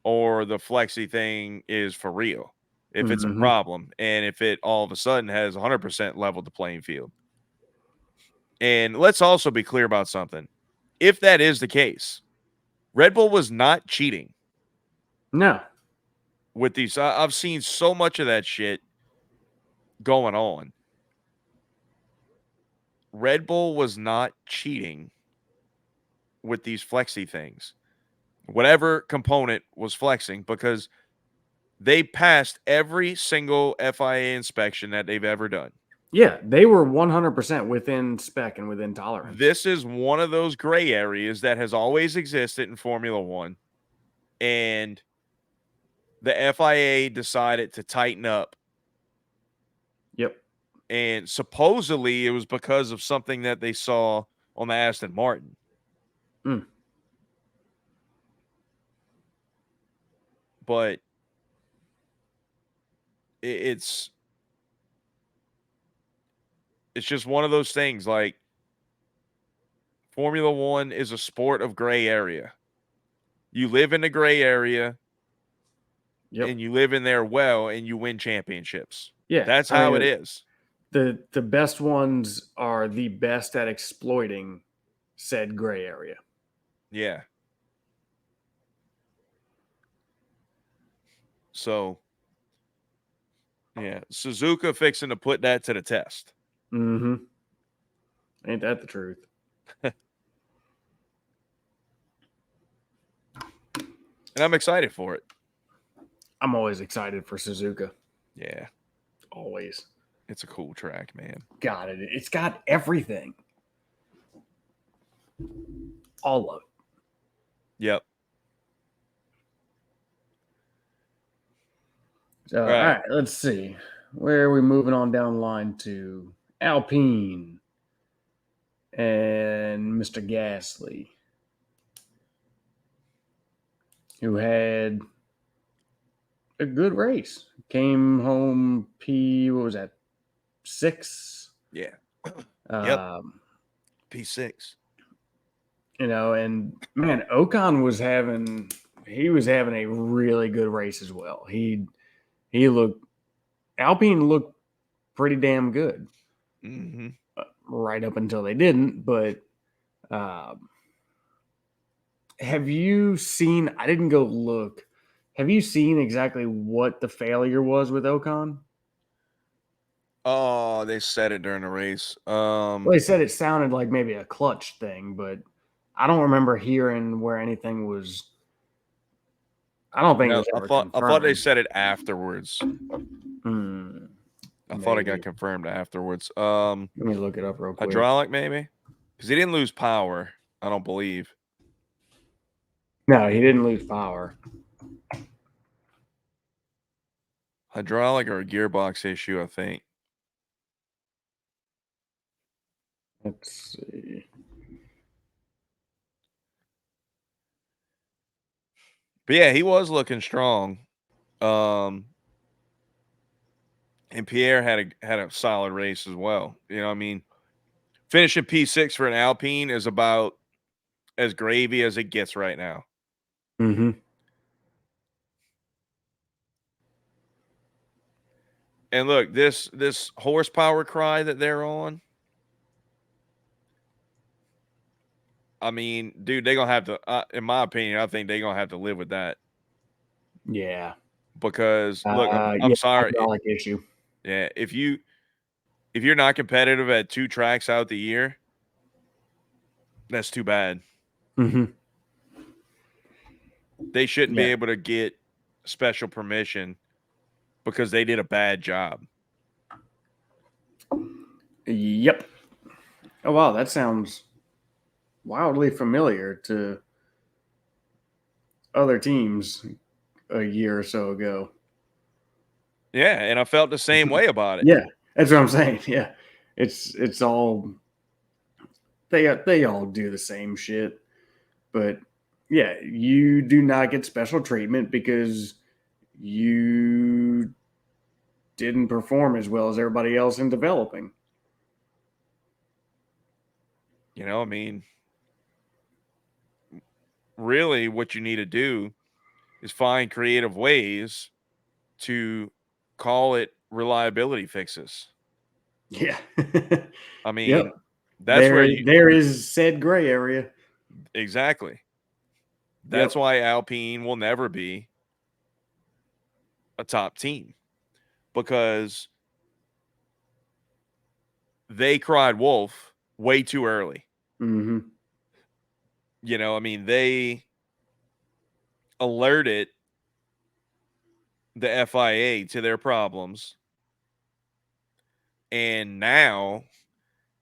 or the flexi thing is for real. If it's a Hmm. problem and if it all of a sudden has 100% leveled the playing field. And let's also be clear about something. If that is the case, Red Bull was not cheating No. with these. I've seen so much of that shit going on. Red Bull was not cheating with these flexi things. Whatever component was flexing because they passed every single FIA inspection that they've ever done. Yeah, they were 100% within spec and within tolerance. This is one of those gray areas that has always existed in Formula One. And the FIA decided to tighten up. Yep. And supposedly it was because of something that they saw on the Aston Martin. Mm. But it's just one of those things. Like Formula One is a sport of gray area. You live in the gray area Yep. and you live in there well and you win championships. Yeah. That's I how it mean, is. the best ones are the best at exploiting said gray area. Yeah. So, yeah, Suzuka fixing to put that to the test. Mm-hmm. Ain't that the truth? And I'm excited for it. I'm always excited for Suzuka. Yeah. Always. It's a cool track, man. Got it. It's got everything. All of it. Yep. So, all right, let's see. Where are we moving on down the line to? Alpine and Mr. Gasly, who had a good race. Came home what was that? 6? Yeah. Yep. Um, P6. and man, Ocon was having a really good race as well. He looked Alpine looked pretty damn good. Mm-hmm. Right up until they didn't, but have you seen? I didn't go look. Have you seen exactly what the failure was with Ocon? Oh, they said it during the race. Well, they said it sounded like maybe a clutch thing, but I don't remember hearing where anything was. I don't think it was ever confirmed. I thought they said it afterwards. I thought it got Maybe. confirmed afterwards. Let me look it up real quick. Hydraulic, maybe, because he didn't lose power. I don't believe. No, he didn't lose power. Hydraulic or a gearbox issue, I think. Let's see. But yeah, he was looking strong. And Pierre had a solid race as well. You know, I mean, finishing P6 for an Alpine is about as gravy as it gets right now. Mm-hmm. And look, this horsepower cry that they're on. I mean, dude, they're gonna have to. In my opinion, I think they're gonna have to live with that. Yeah. Because look, I'm sorry. Hydraulic issue. Yeah, if you're not competitive at 2 tracks out the year, that's too bad. Mm-hmm. They shouldn't be able to get special permission because they did a bad job. Yep. Oh wow, that sounds wildly familiar to other teams a year or so ago. Yeah, and I felt the same way about it. Yeah, that's what I'm saying. Yeah, it's all they all do the same shit, but yeah, you do not get special treatment because you didn't perform as well as everybody else in developing. You know, I mean, really what you need to do is find creative ways to call it reliability fixes. Yeah. I mean, yep. that's where there is said gray area. Exactly. That's why Alpine will never be a top team, because they cried wolf way too early. Mm-hmm. You know, I mean, they alerted the FIA to their problems. And now,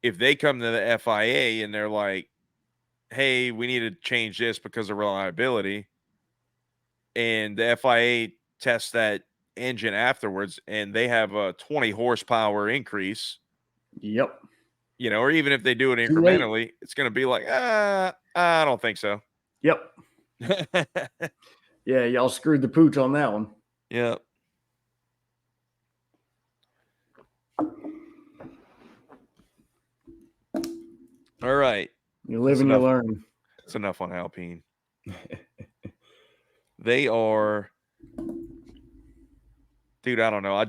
if they come to the FIA and they're like, hey, we need to change this because of reliability, and the FIA tests that engine afterwards and they have a 20 horsepower increase. Yep. You know, or even if they do it incrementally, it's going to be like, I don't think so. Yep. Yeah, y'all screwed the pooch on that one. Yep. All right. You live and you learn. That's enough on Alpine. They are, dude, I don't know. I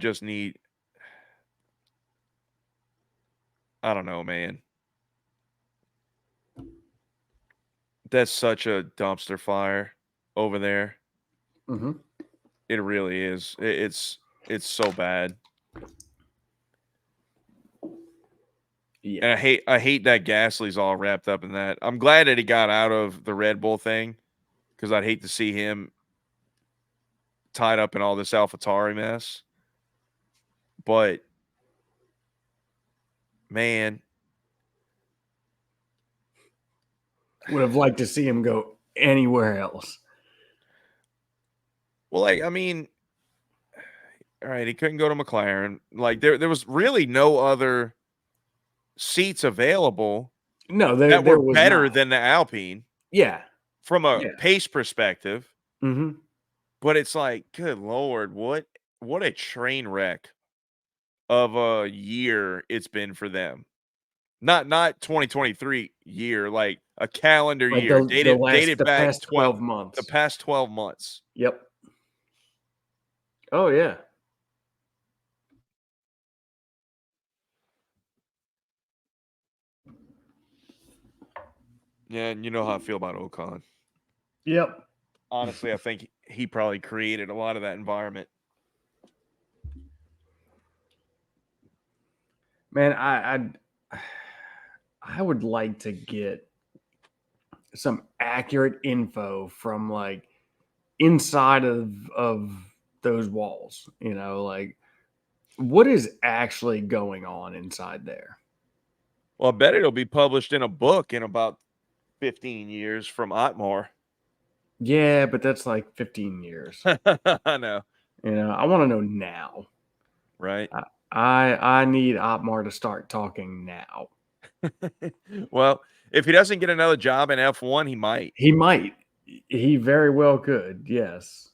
don't know, man. That's such a dumpster fire over there. Mm-hmm. It really is. It's so bad. Yeah. And I hate that Gasly's all wrapped up in that. I'm glad that he got out of the Red Bull thing, because I'd hate to see him tied up in all this AlphaTauri mess. But man, Would have liked to see him go anywhere else. Well, like, I mean, all right, he couldn't go to McLaren. Like, there was really no other seats available No, that were there was better not. than the Alpine Yeah. from a Yeah. pace perspective. Mm-hmm. But it's like, good Lord, what a train wreck of a year it's been for them. Not 2023 year, like a calendar Like year, dated the back past 12 months. the past 12 months. Yep. Oh yeah. Yeah, and you know how I feel about Ocon. Yep. Honestly, I think he probably created a lot of that environment. Man, I would like to get some accurate info from like inside of those walls, like what is actually going on inside there. Well, I bet it'll be published in a book in about 15 years from Otmar. Yeah, but that's like 15 years. I know, I want to know now. right? I need Otmar to start talking now. Well, if he doesn't get another job in F1, he might. He might. He very well could, yes.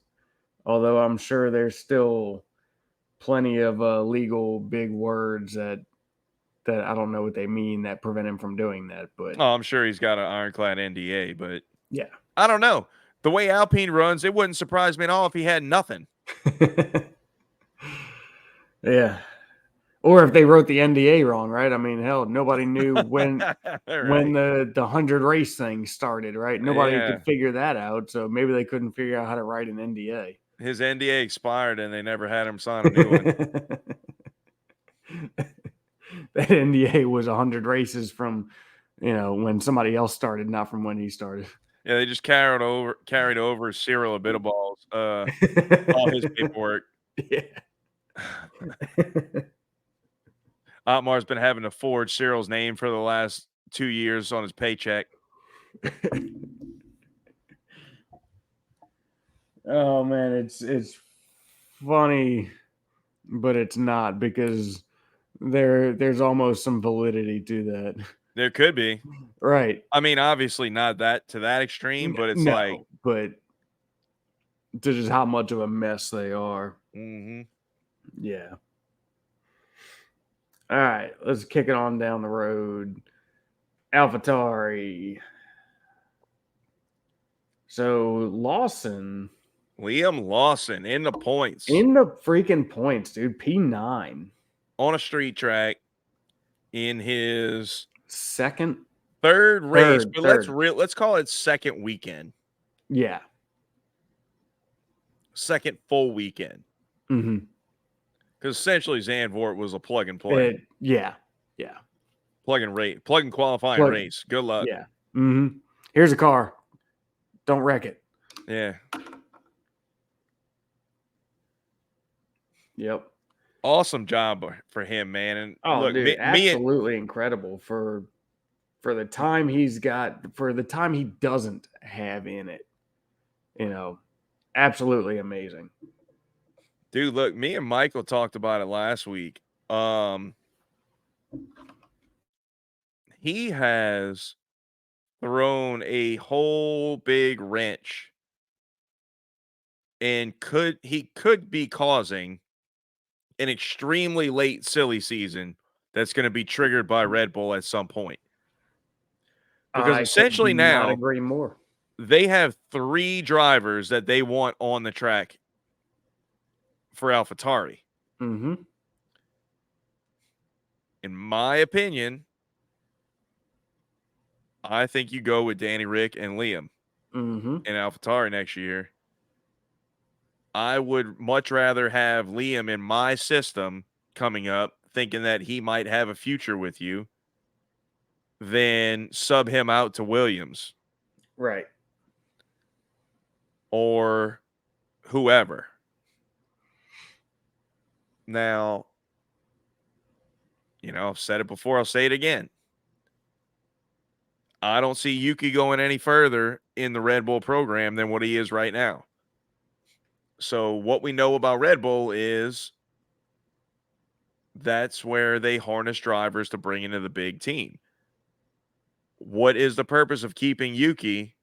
Although I'm sure there's still plenty of legal big words that I don't know what they mean that prevent him from doing that. But Oh, I'm sure he's got an ironclad NDA, but yeah. I don't know. The way Alpine runs, it wouldn't surprise me at all if he had nothing. Yeah. Or if they wrote the NDA wrong, right? I mean, hell, nobody knew when Right. the 100 race thing started, right? Nobody Yeah. could figure that out, so maybe they couldn't figure out how to write an NDA. His NDA expired and they never had him sign a new one. That NDA was 100 races from, when somebody else started, not from when he started. Yeah, they just carried over Cyril Abiteboul's all his paperwork. Yeah. Otmar's been having to forge Cyril's name for the last 2 years on his paycheck. Oh man, it's funny, but it's not because there's almost some validity to that. There could be. Right. I mean, obviously not that to that extreme, but it's like, No, but to just how much of a mess they are. mhm. Yeah. All right, let's kick it on down the road. AlphaTauri. So Lawson Liam Lawson in the points in the freaking points, dude. P9. on a street track in his Second, third race, but third. let's call it second weekend. Yeah. Second full weekend. Mm-hmm. Because essentially Zandvoort was a plug and play. Yeah. Plug and qualifying race. Good luck. Yeah. Mm-hmm. Here's a car. Don't wreck it. Yeah. Yep. Awesome job for him, man. And look, dude, absolutely incredible for the time he's got, for the time he doesn't have in it. Absolutely amazing. Dude, look, me and Michael talked about it last week. He has thrown a whole big wrench and could be causing an extremely late silly season that's going to be triggered by Red Bull at some point. Because I essentially could not now agree more. they have 3 drivers that they want on the track for AlphaTauri. Mm-hmm. In my opinion, I think you go with Danny Rick and Liam Mm-hmm. in AlphaTauri next year. I would much rather have Liam in my system coming up, thinking that he might have a future with you, than sub him out to Williams. Right. Or whoever. Now, I've said it before, I'll say it again. I don't see Yuki going any further in the Red Bull program than what he is right now. So what we know about Red Bull is that's where they harness drivers to bring into the big team. What is the purpose of keeping Yuki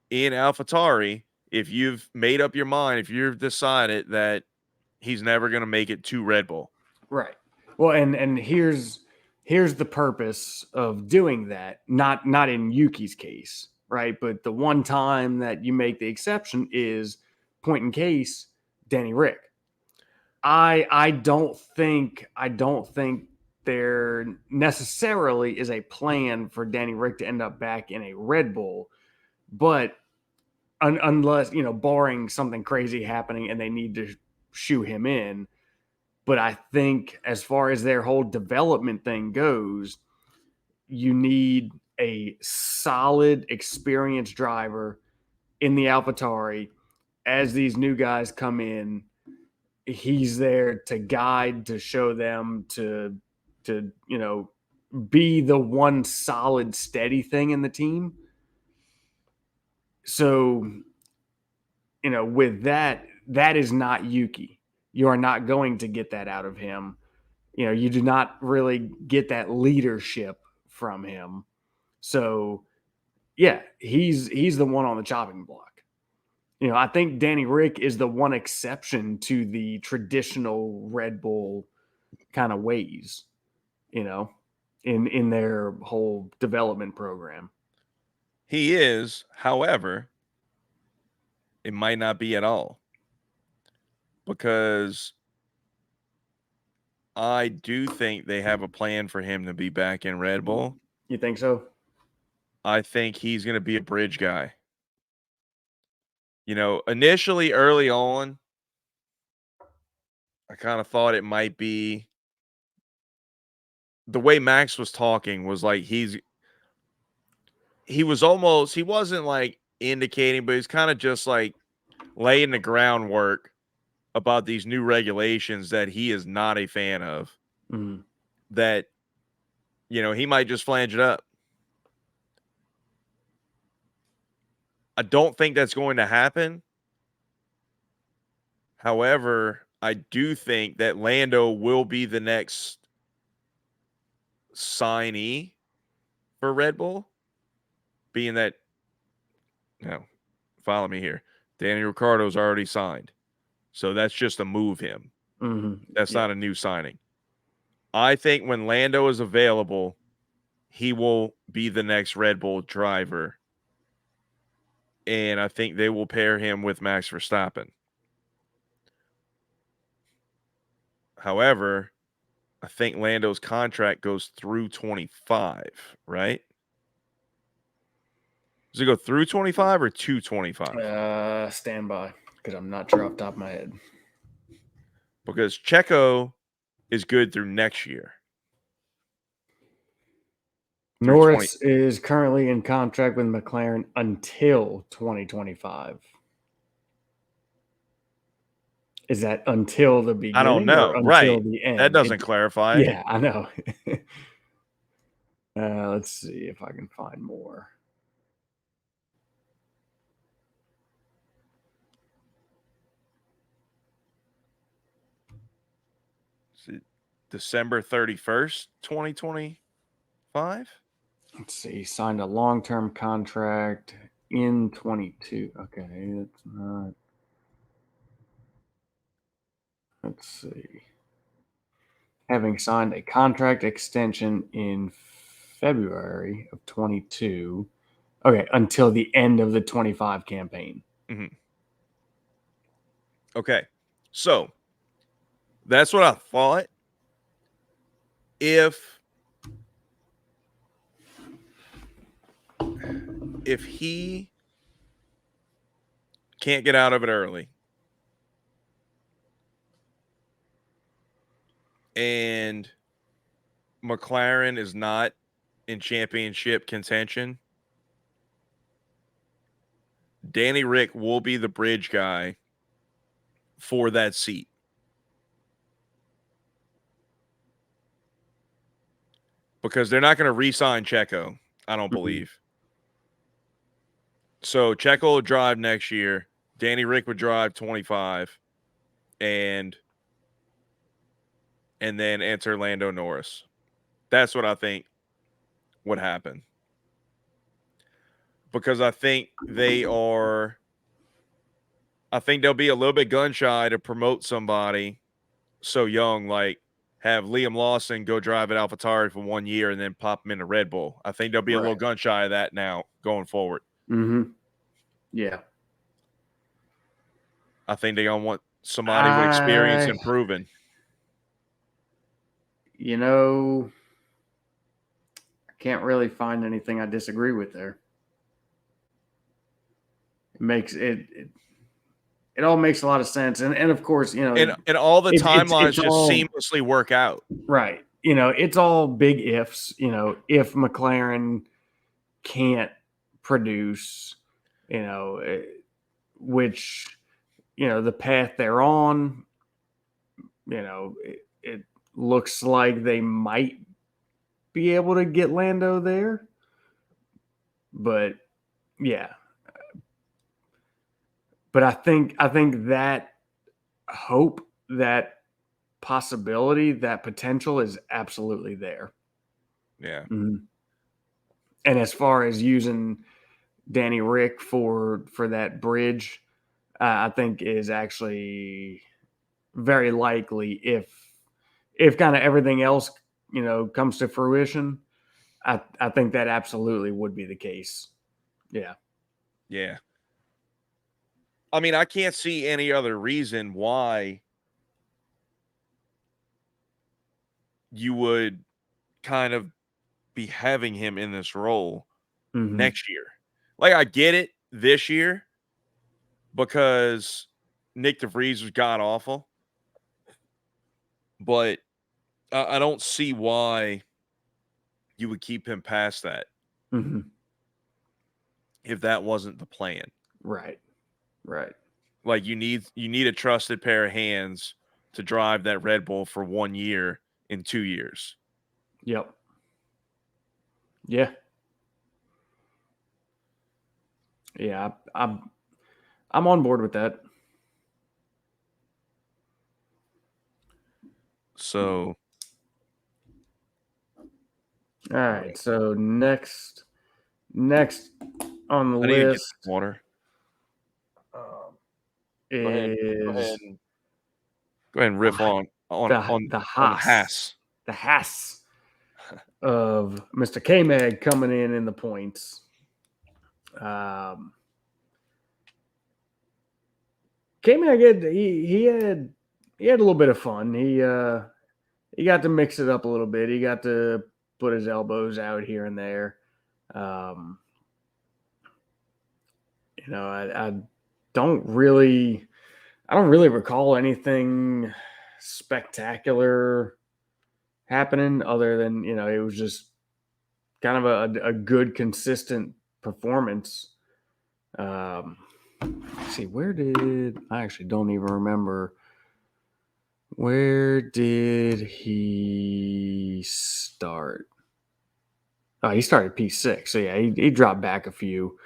in AlphaTauri if you've made up your mind, if you've decided that he's never going to make it to Red Bull? Right. Well, and here's the purpose of doing that. Not in Yuki's case, right? But the one time that you make the exception is point in case Danny Rick. I don't think there necessarily is a plan for Danny Rick to end up back in a Red Bull, but unless barring something crazy happening and they need to shoe him in. But I think as far as their whole development thing goes, you need a solid, experienced driver in the AlphaTauri. As these new guys come in, he's there to guide, to show them, to be the one solid, steady thing in the team. So, with that is not Yuki. You are not going to get that out of him. You do not really get that leadership from him. So, yeah, he's the one on the chopping block. I think Danny Rick is the one exception to the traditional Red Bull kind of ways, in their whole development program. He is, however, it might not be at all, because I do think they have a plan for him to be back in Red Bull. You think so? I think he's going to be a bridge guy. Initially early on, I kind of thought it might be the way Max was talking was like he wasn't like indicating, but he's kind of just like laying the groundwork about these new regulations that he is not a fan of. Mm-hmm. That, he might just flange it up. I don't think that's going to happen. However, I do think that Lando will be the next signee for Red Bull, being that, follow me here. Danny Ricciardo's already signed. So that's just to move him. Mm-hmm. That's not a new signing. I think when Lando is available, he will be the next Red Bull driver. And I think they will pair him with Max Verstappen. However, I think Lando's contract goes through 25, right? Does it go through 25 or to 25? Stand by, because I'm not sure off the top of my head. Because Checo is good through next year. Norris is currently in contract with McLaren until 2025. Is that until the beginning? I don't know. Or until right. the end? That doesn't clarify. Yeah, I know. Let's see if I can find more. December 31st, 2025? Let's see. Signed a long-term contract in 22. Okay, that's not. Let's see. Having signed a contract extension in February of 22. Okay, until the end of the 25 campaign. Mm-hmm. Okay, so that's what I thought. If he can't get out of it early and McLaren is not in championship contention, Danny Rick will be the bridge guy for that seat. Because they're not going to re-sign Checo. I don't believe. So Checo will drive next year. Danny Rick would drive 25, and then enter Lando Norris. That's what I think would happen. Because I think they'll be a little bit gun shy to promote somebody so young, like have Liam Lawson go drive at AlphaTauri for 1 year and then pop him into Red Bull. I think they'll be a little gun shy of that now going forward. Mm-hmm. Yeah. I think they're going to want somebody with experience and proven. You know, I can't really find anything I disagree with there. It makes it all makes a lot of sense. And of course, you know, and all the timelines just seamlessly work out. Right. You know, it's all big ifs. You know, if McLaren can't produce, you know, which, you know, the path they're on, you know, it looks like they might be able to get Lando there. But yeah. But I think that hope, that possibility, that potential is absolutely there. Yeah. Mm-hmm. And as far as using Danny Rick for that bridge, I think is actually very likely if kind of everything else, you know, comes to fruition. I think that absolutely would be the case. Yeah. Yeah. I mean, I can't see any other reason why you would kind of be having him in this role next year. Like, I get it this year because Nick DeVries was god awful, but I don't see why you would keep him past that if that wasn't the plan. Right. Like, you need a trusted pair of hands to drive that Red Bull for 1 year in 2 years. Yep. Yeah. Yeah, I'm on board with that. So, all right. So next on the list, water. Is go ahead and riff on the Haas. The Haas of Mr. K-Mag coming in the points. K-Mag he had a little bit of fun. He got to mix it up a little bit. He got to put his elbows out here and there. You know, I don't really recall anything spectacular happening other than, you know, it was just kind of a good, consistent performance. Let's see, I actually don't even remember. Where did he start? Oh, he started P6. So yeah, he dropped back a few,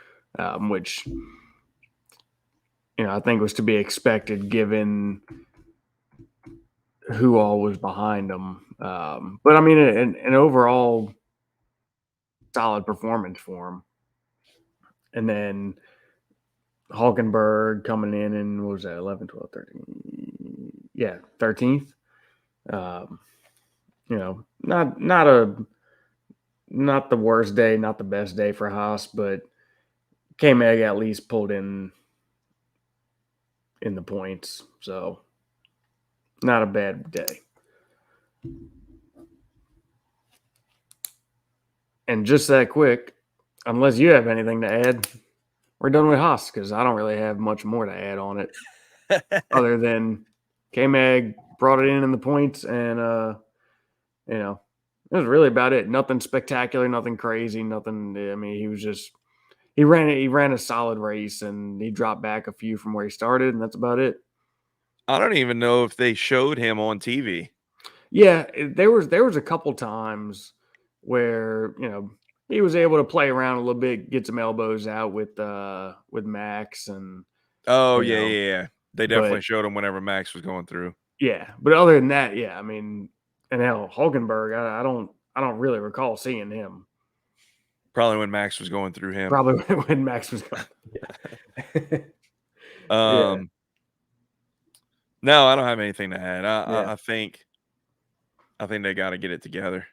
which, you know, I think was to be expected given who all was behind him. But I mean, an overall solid performance for him. And then Hulkenberg coming in and what was that, 11, 12, 13? Yeah, 13th. You know, not the worst day, not the best day for Haas, but K-Mag at least pulled in the points. So not a bad day. And just that quick, unless you have anything to add, we're done with Haas because I don't really have much more to add on it other than K-Mag brought it in the points, and you know, it was really about it. Nothing spectacular, nothing crazy, nothing. I mean, he ran a solid race, and he dropped back a few from where he started, and that's about it. I don't even know if they showed him on TV. Yeah, there was a couple times where, you know, he was able to play around a little bit, get some elbows out with Max, and Oh you yeah, know, yeah, yeah. They but definitely showed him whenever Max was going through. yeah, but other than that, yeah, I mean, and hell, Hulkenberg, I don't really recall seeing him. Probably when Max was going through him. Probably when Max was gone. Yeah. Yeah. No, I don't have anything to add. Yeah. I think they got to get it together.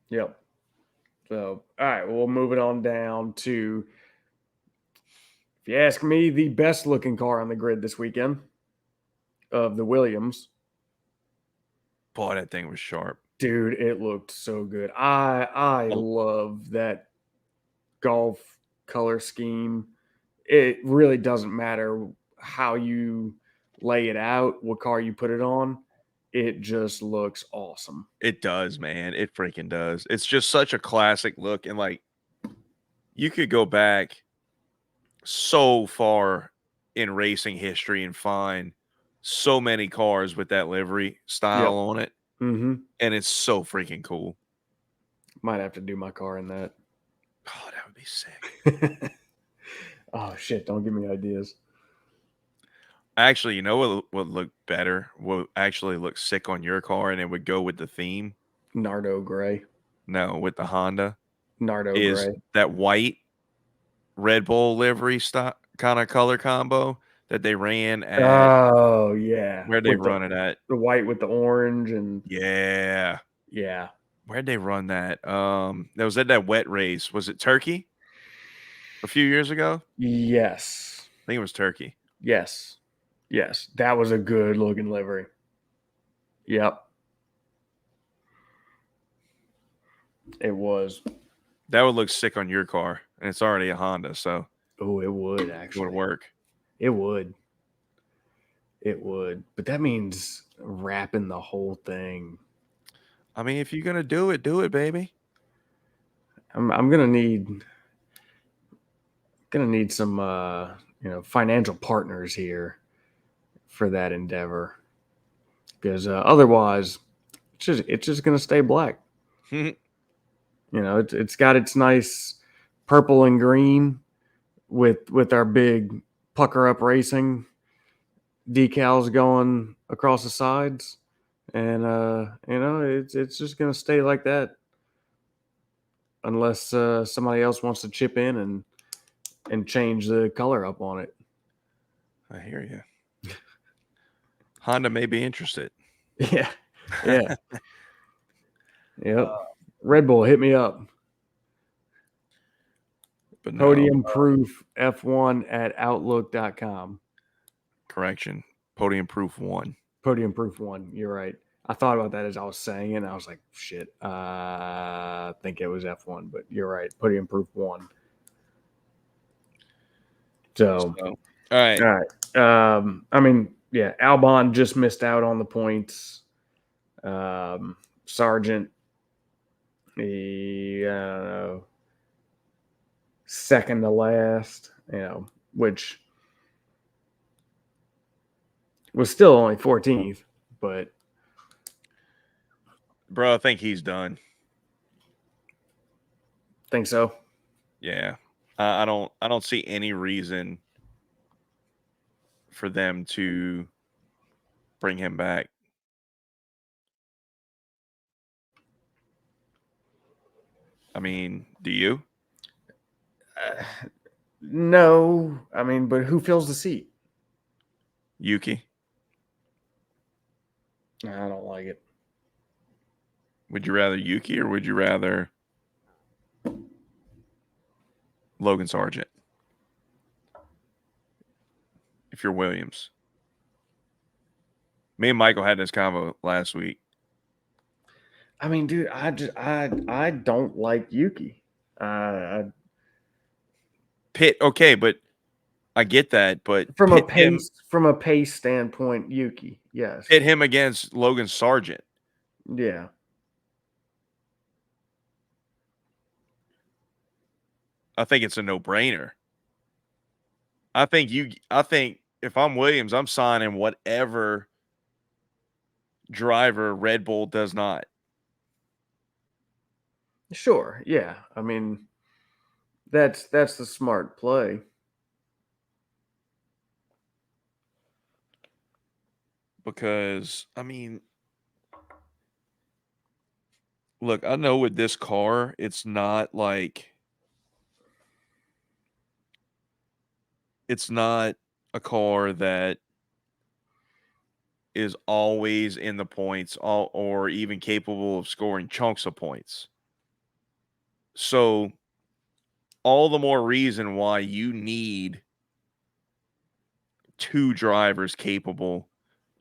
Yep. So, all right, we'll move it on down to, if you ask me, the best looking car on the grid this weekend of the Williams. Boy, that thing was sharp. Dude, it looked so good. I Oh, love that golf color scheme. It really doesn't matter how you lay it out, what car you put it on. It just looks awesome. it does, man. It freaking does. It's just such a classic look, and like you could go back so far in racing history and find so many cars with that livery style Yep. on it, Mm-hmm. and it's so freaking cool. Might have to do my car in that. Oh, that would be sick. Oh shit! Don't give me ideas. Actually, you know what would look better? What actually look sick on your car, and it would go with the theme? Nardo gray. No, with the Honda Nardo is gray. that white Red Bull livery stock kind of color combo that they ran at Oh yeah, where they with run it at. the white with the orange and Yeah. yeah. Where'd they run that? That was at that wet race. Was it Turkey a few years ago? Yes. I think it was Turkey. Yes. Yes. That was a good looking livery. Yep. It was. That would look sick on your car, and it's already a Honda, so Oh, it would it would actually. work. It would. It would. But that means wrapping the whole thing. I mean, if you're gonna do it, baby. I'm gonna need some financial partners here for that endeavor. Because otherwise it's just gonna stay black. It's got its nice purple and green with our big pucker up racing decals going across the sides, and it's just gonna stay like that unless somebody else wants to chip in and change the color up on it. I hear you. Honda may be interested. Yeah, yeah, yep. Red Bull, hit me up. But no, Podium proof F1 at outlook.com. correction. Podium Proof 1. Podium proof one. You're right. I thought about that as I was saying it. And I was like, shit. I think it was F1, but you're right. Podium proof one. So, All right. all right. I mean, yeah, Albon just missed out on the points. Sargent, I don't know, second to last, which was still only 14th, but Bro, I think he's done. think so. Yeah. I don't see any reason for them to bring him back. I mean, do you? No, I mean, but who fills the seat? Yuki? I don't like it. Would you rather Yuki or would you rather Logan Sargent? If you're Williams. Me and Michael had this convo last week. I mean, dude, I don't like Yuki. Pitt, okay, but I get that, but from a pace standpoint, Yuki, yes, pit him against Logan Sargent. yeah. I think it's a no-brainer. I think if I'm Williams, I'm signing whatever driver Red Bull does not. Sure, yeah. I mean, That's the smart play. Because, I mean, look, I know with this car, it's not a car that is always in the points or even capable of scoring chunks of points. So, all the more reason why you need two drivers capable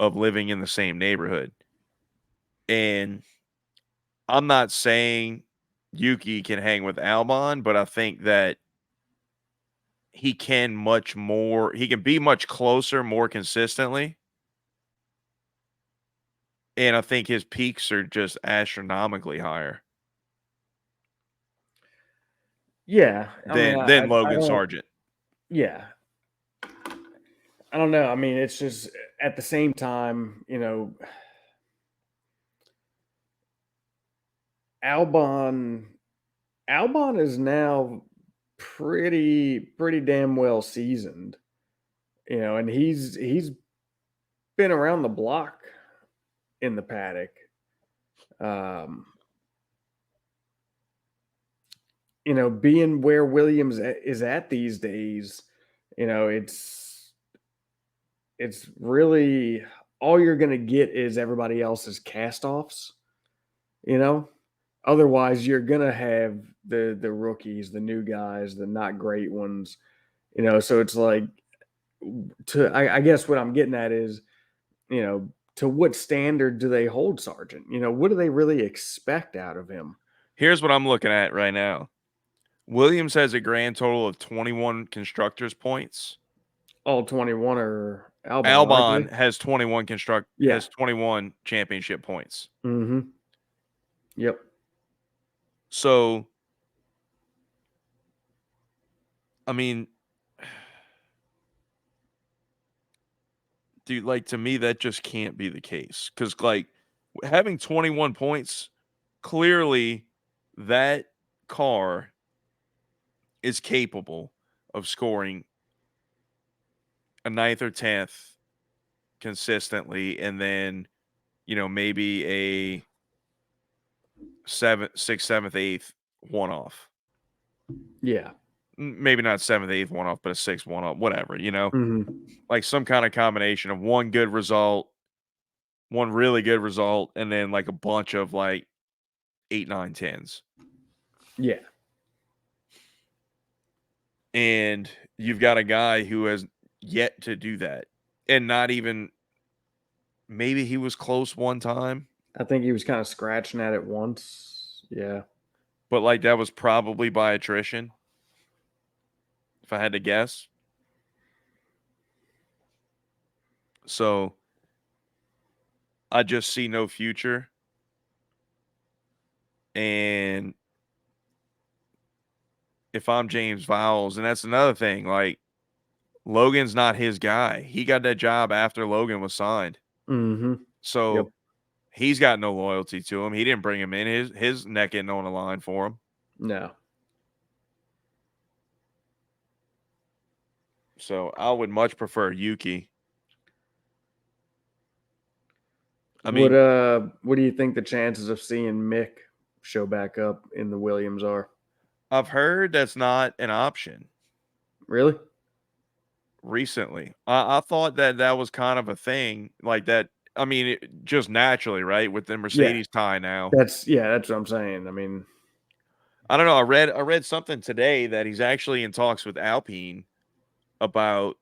of living in the same neighborhood. And I'm not saying Yuki can hang with Albon, but I think that he can be much closer more consistently. And I think his peaks are just astronomically higher Yeah, I mean, than I Logan don't. Sargent. Yeah, I don't know. I mean, it's just at the same time, Albon. Albon is now pretty damn well seasoned, and he's been around the block in the paddock. Um, being where Williams is at these days, it's really all you're going to get is everybody else's cast-offs, you know? Otherwise, you're going to have the rookies, the new guys, the not great ones, so it's like I guess what I'm getting at is, to what standard do they hold Sargent? What do they really expect out of him? Here's what I'm looking at right now. Williams has a grand total of 21 constructors points. All 21 are Albon, aren't Albon they? has Yeah. 21 championship points. Mm-hmm. Yep. So, I mean, dude, like to me, that just can't be the case. Because like having 21 points, clearly that car is capable of scoring a ninth or 10th consistently, and then, maybe a seventh, sixth, seventh, eighth one off. Yeah. Maybe not seventh, eighth one off, but a sixth one off, whatever, Mm-hmm. like some kind of combination of one good result, one really good result, and then like a bunch of like 8, 9, 10s. Yeah. And you've got a guy who has yet to do that. And not even, maybe he was close one time, I think he was kind of scratching at it once. Yeah. but like that was probably by attrition, if I had to guess. So I just see no future. And if I'm James Vowles, and that's another thing, like Logan's not his guy. He got that job after Logan was signed. Mm-hmm. Yep. So he's got no loyalty to him. He didn't bring him in. His neck isn't on the line for him. No. So I would much prefer Yuki. I mean, What do you think the chances of seeing Mick show back up in the Williams are? I've heard that's not an option Really? recently. I thought that was kind of a thing like that. I mean, just naturally, right? With the Yeah. Mercedes tie now. That's what I'm saying. I mean, I don't know. I read something today that he's actually in talks with Alpine about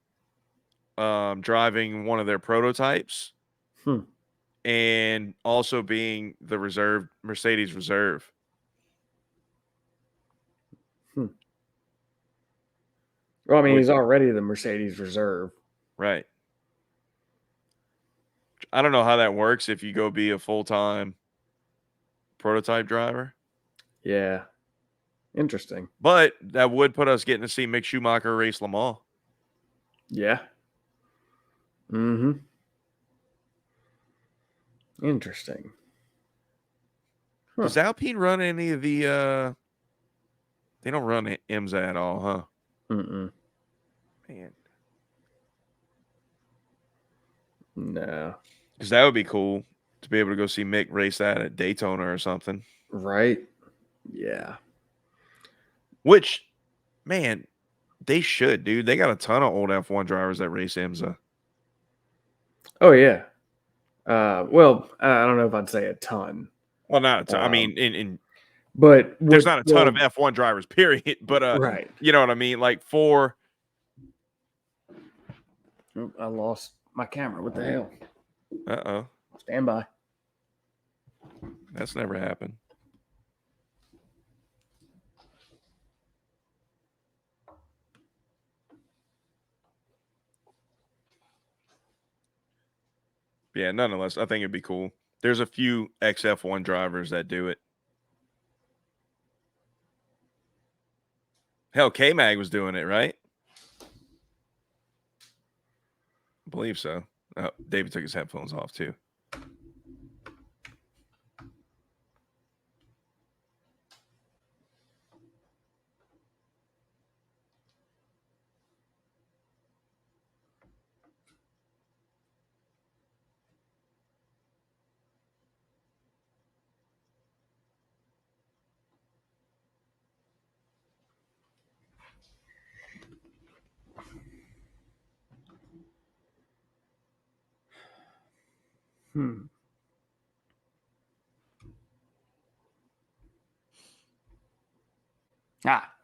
driving one of their prototypes hmm. and also being the Mercedes reserve. Hmm. Well, I mean, Which, he's already the Mercedes reserve. right. I don't know how that works if you go be a full-time prototype driver. Yeah. Interesting. But that would put us getting to see Mick Schumacher race Le Mans. Yeah. Mm-hmm. Interesting. Huh. Does Alpine run any of the They don't run IMSA at all, huh? Mm-mm. Man, No. because that would be cool to be able to go see Mick race that at Daytona or something. Right? Yeah. Which, man, they should, dude. They got a ton of old F1 drivers that race IMSA. Oh yeah. Well, I don't know if I'd say a ton. Well, not a ton. I Um, mean, in but there's what? not a ton Well, of F1 drivers, period. But right. you know what I mean? Like for Oop, I lost my camera. What the hell? uh-oh. Stand by. That's never happened. Yeah, nonetheless, I think it'd be cool. There's a few XF1 drivers that do it. Hell, K-Mag was doing it, right? I believe so. Oh, David took his headphones off too.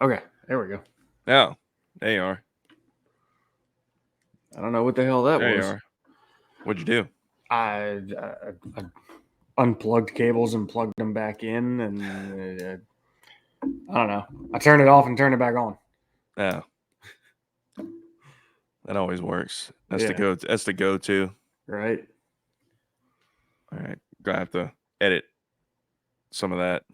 Okay. There we go. Oh, there you are. I don't know what the hell that There was. you are. What'd you do? I unplugged cables and plugged them back in, and I don't know. I turned it off and turned it back on. Oh. That always works. That's Yeah. the go. That's the go-to. Right. All right, gonna have to edit some of that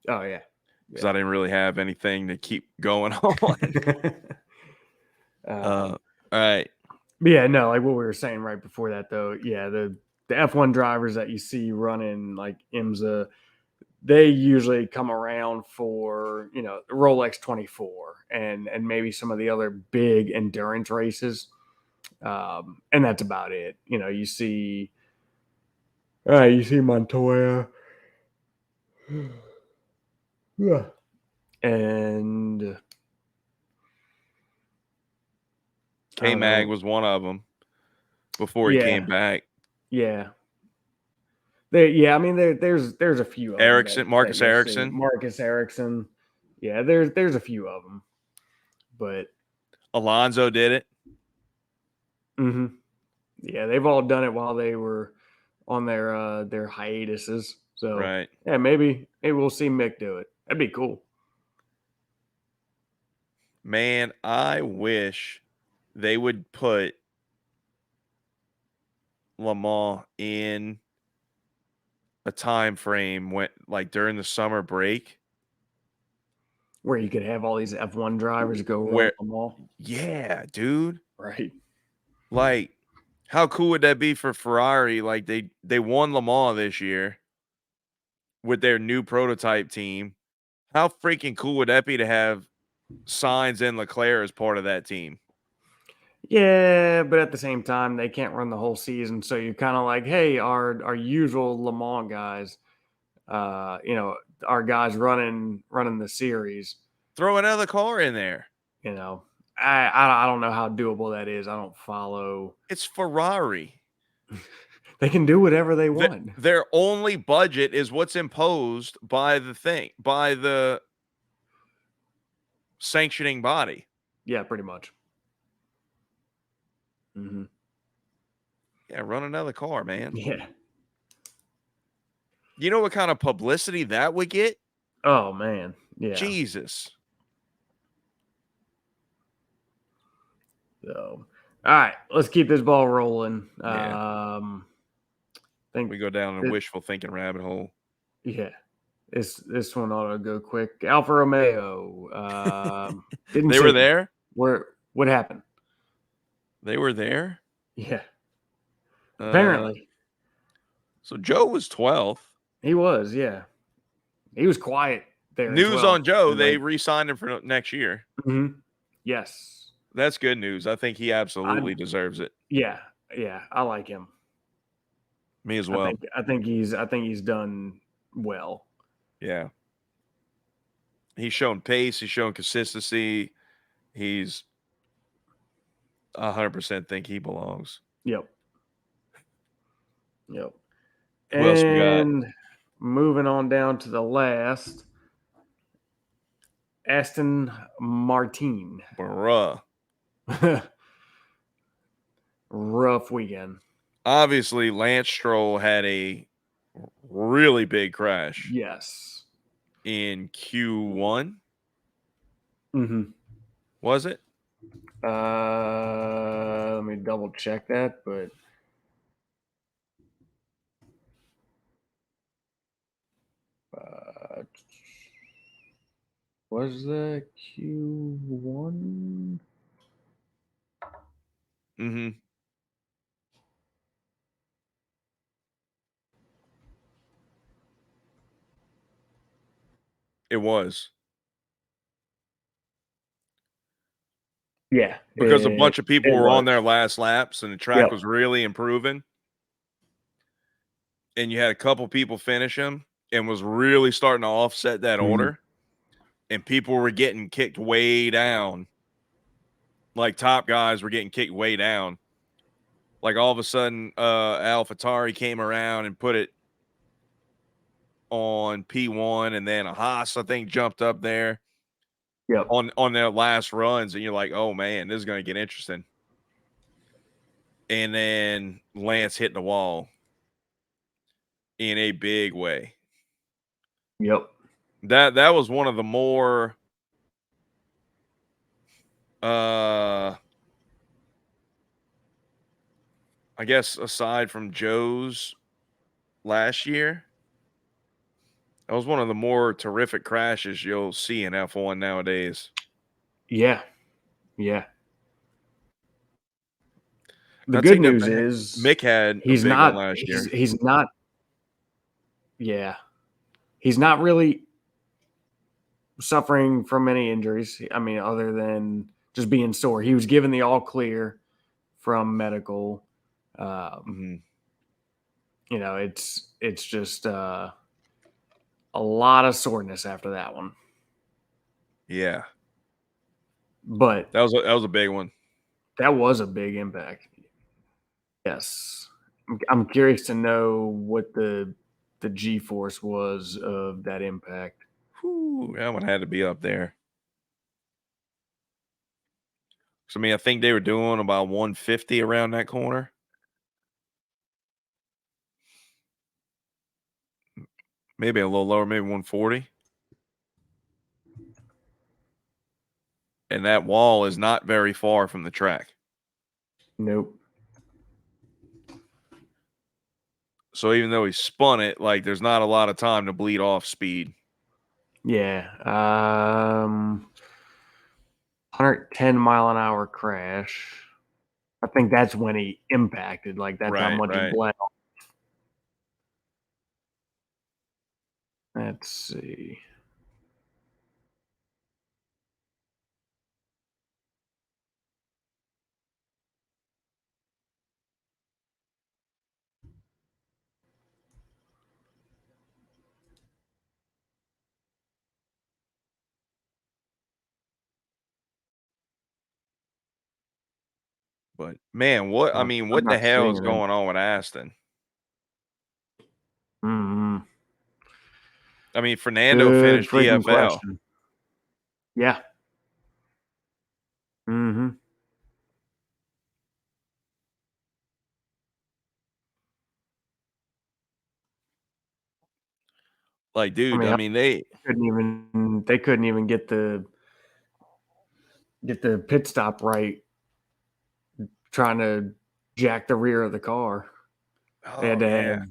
Oh yeah. because I didn't really have anything to keep going on. All right. But yeah, no, like what we were saying right before that, though. Yeah, the F1 drivers that you see running like IMSA, they usually come around for Rolex 24 and maybe some of the other big endurance races, and that's about it. You see Montoya, yeah, and K-Mag was one of them before he came back. Yeah. I mean, there's a few of Ericsson, them Marcus Ericsson. Marcus Ericsson. Yeah, there's a few of them, but Alonso did it. Yeah, they've all done it while they were on their hiatuses. So Right. yeah, maybe we'll see Mick do it. That'd be cool. Man, I wish they would put Le Mans in a time frame when, like, during the summer break, Where you could have all these F1 drivers go run where, them all. yeah, dude, Right. like, how cool would that be for Ferrari? Like, they won Le Mans this year with their new prototype team. How freaking cool would that be to have Sainz and Leclerc as part of that team? Yeah, but at the same time, they can't run the whole season. So you're kind of like, hey, our usual Le Mans guys, our guys running the series. Throw another car in there. I don't know how doable that is. I don't follow. It's Ferrari. They can do whatever they want. Their only budget is what's imposed by the sanctioning body. Yeah, pretty much. Mm-hmm. Yeah, run another car, man. Yeah. You know what kind of publicity that would get? Oh man. Yeah. Jesus. So, all right, let's keep this ball rolling. Yeah. Think we go down a wishful thinking rabbit hole. Yeah. This one ought to go quick. Alfa Romeo. They were there? What happened? They were there? Yeah. Apparently. So Joe was 12th. He was, yeah. He was quiet there as News well. on Joe, And, they like, re-signed him for next year. yes, That's good news. I think he I absolutely deserves it. yeah, I like him. Me as well. I think he's done well. Yeah. He's shown pace. He's shown consistency. He's 100% think he belongs. Yep. Yep. Who else we got? And moving on down to the last, Aston Martin. Bruh. Rough weekend. Obviously, Lance Stroll had a really big crash Yes. in Q1. Mm-hmm. Was it? Let me double check that, but was the Q1? Mm-hmm. It was. Yeah. Because a bunch of people It were on was. their last laps and the track Yep. was really improving. And you had a couple people finish him and was really starting to offset that order. And people were getting kicked way down. Like top guys were getting kicked way down. Like all of a sudden, AlphaTauri came around and put it on P1, and then a Haas, I think, jumped up there Yep. on their last runs, and you're like, oh man, this is going to get interesting. And then Lance hit the wall in a big way. Yep. That was one of the more I guess aside from Joe's last year, that was one of the more terrific crashes you'll see in F1 nowadays. Yeah. Yeah. The Not good taking it news back. is Mick had a big one last year. he's not yeah. He's not really suffering from any injuries. I mean, other than just being sore. He was given the all clear from medical. Mm-hmm. You know, it's just a lot of soreness after that one. Yeah, But that was a big one. that was a big impact. Yes. I'm curious to know what the G force was of that impact. Whew, that one had to be up there. So, I mean, I think they were doing about 150 around that corner. Maybe a little lower, maybe 140. And that wall is not very far from the track. Nope. So even though he spun it, like there's not a lot of time to bleed off speed. Yeah. 110-mile-an-hour crash. I think that's when he impacted. Like that's how much it Right. bled off. Let's see. But man, what I mean, I'm what the not hell seeing is it. going on with Aston? Mm-hmm. I mean, Fernando Good finished freaking DFL. question. Yeah. Mm-hmm. Like, dude, I mean, they couldn't even get the pit stop right, trying to jack the rear of the car. They had oh to yeah, have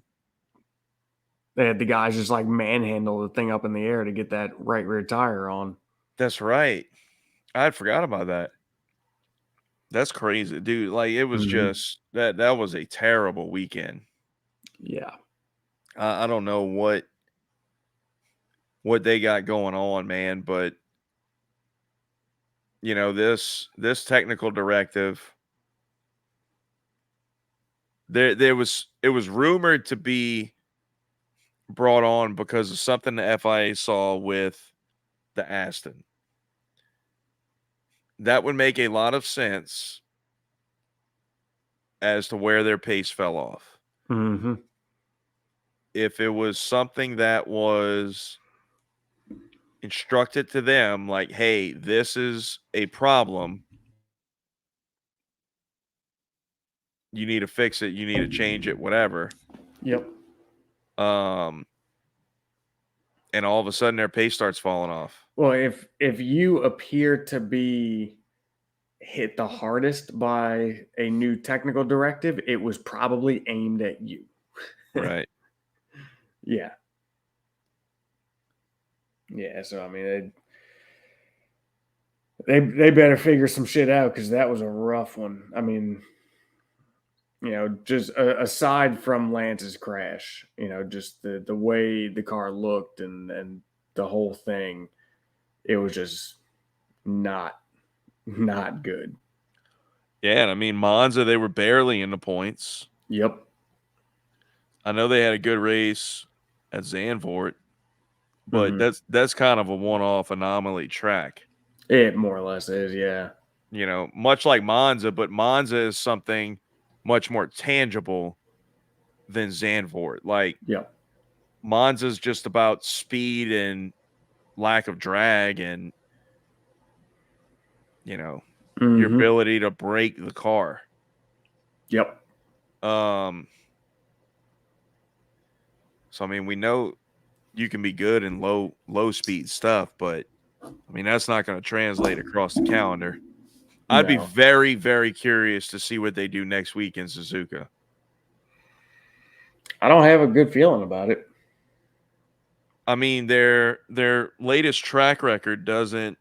they had the guys just like manhandle the thing up in the air to get that right rear tire on. that's right. I had forgot about that. That's crazy, dude. Like it was Mm-hmm. just that was a terrible weekend. Yeah. I don't know what what they got going on, man. But this technical directive, it was rumored to be brought on because of something the FIA saw with the Aston. That would make a lot of sense as to where their pace fell off. Mm-hmm. If it was something that was instructed to them, like, hey, this is a problem. You need to fix it. You need to change it, whatever. Yep. And all of a sudden their pace starts falling off. Well, if you appear to be hit the hardest by a new technical directive, it was probably aimed at you. Right. Yeah. Yeah. So I mean, they better figure some shit out because that was a rough one. I mean, just aside from Lance's crash, just the way the car looked and the whole thing, it was just not good. Yeah, and I mean Monza, they were barely in the points. Yep. I know they had a good race at Zandvoort, but that's kind of a one-off anomaly track. It more or less is, yeah. Much like Monza, but Monza is something much more tangible than Zandvoort. Like, Yep. Monza's just about speed and lack of drag and, your ability to break the car. Yep. So, I mean, we know you can be good in low speed stuff, but I mean, that's not going to translate across the calendar. I'd be very, very curious to see what they do next week in Suzuka. I don't have a good feeling about it. I mean, their latest track record doesn't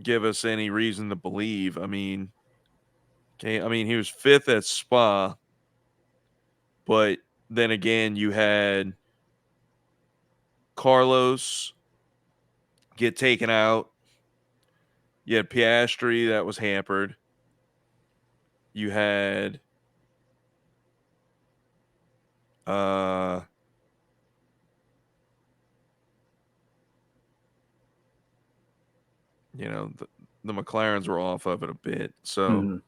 give us any reason to believe. I mean, he was 5th at Spa, but then again, you had Carlos get taken out. You had Piastri that was hampered. You had the McLarens were off of it a bit. So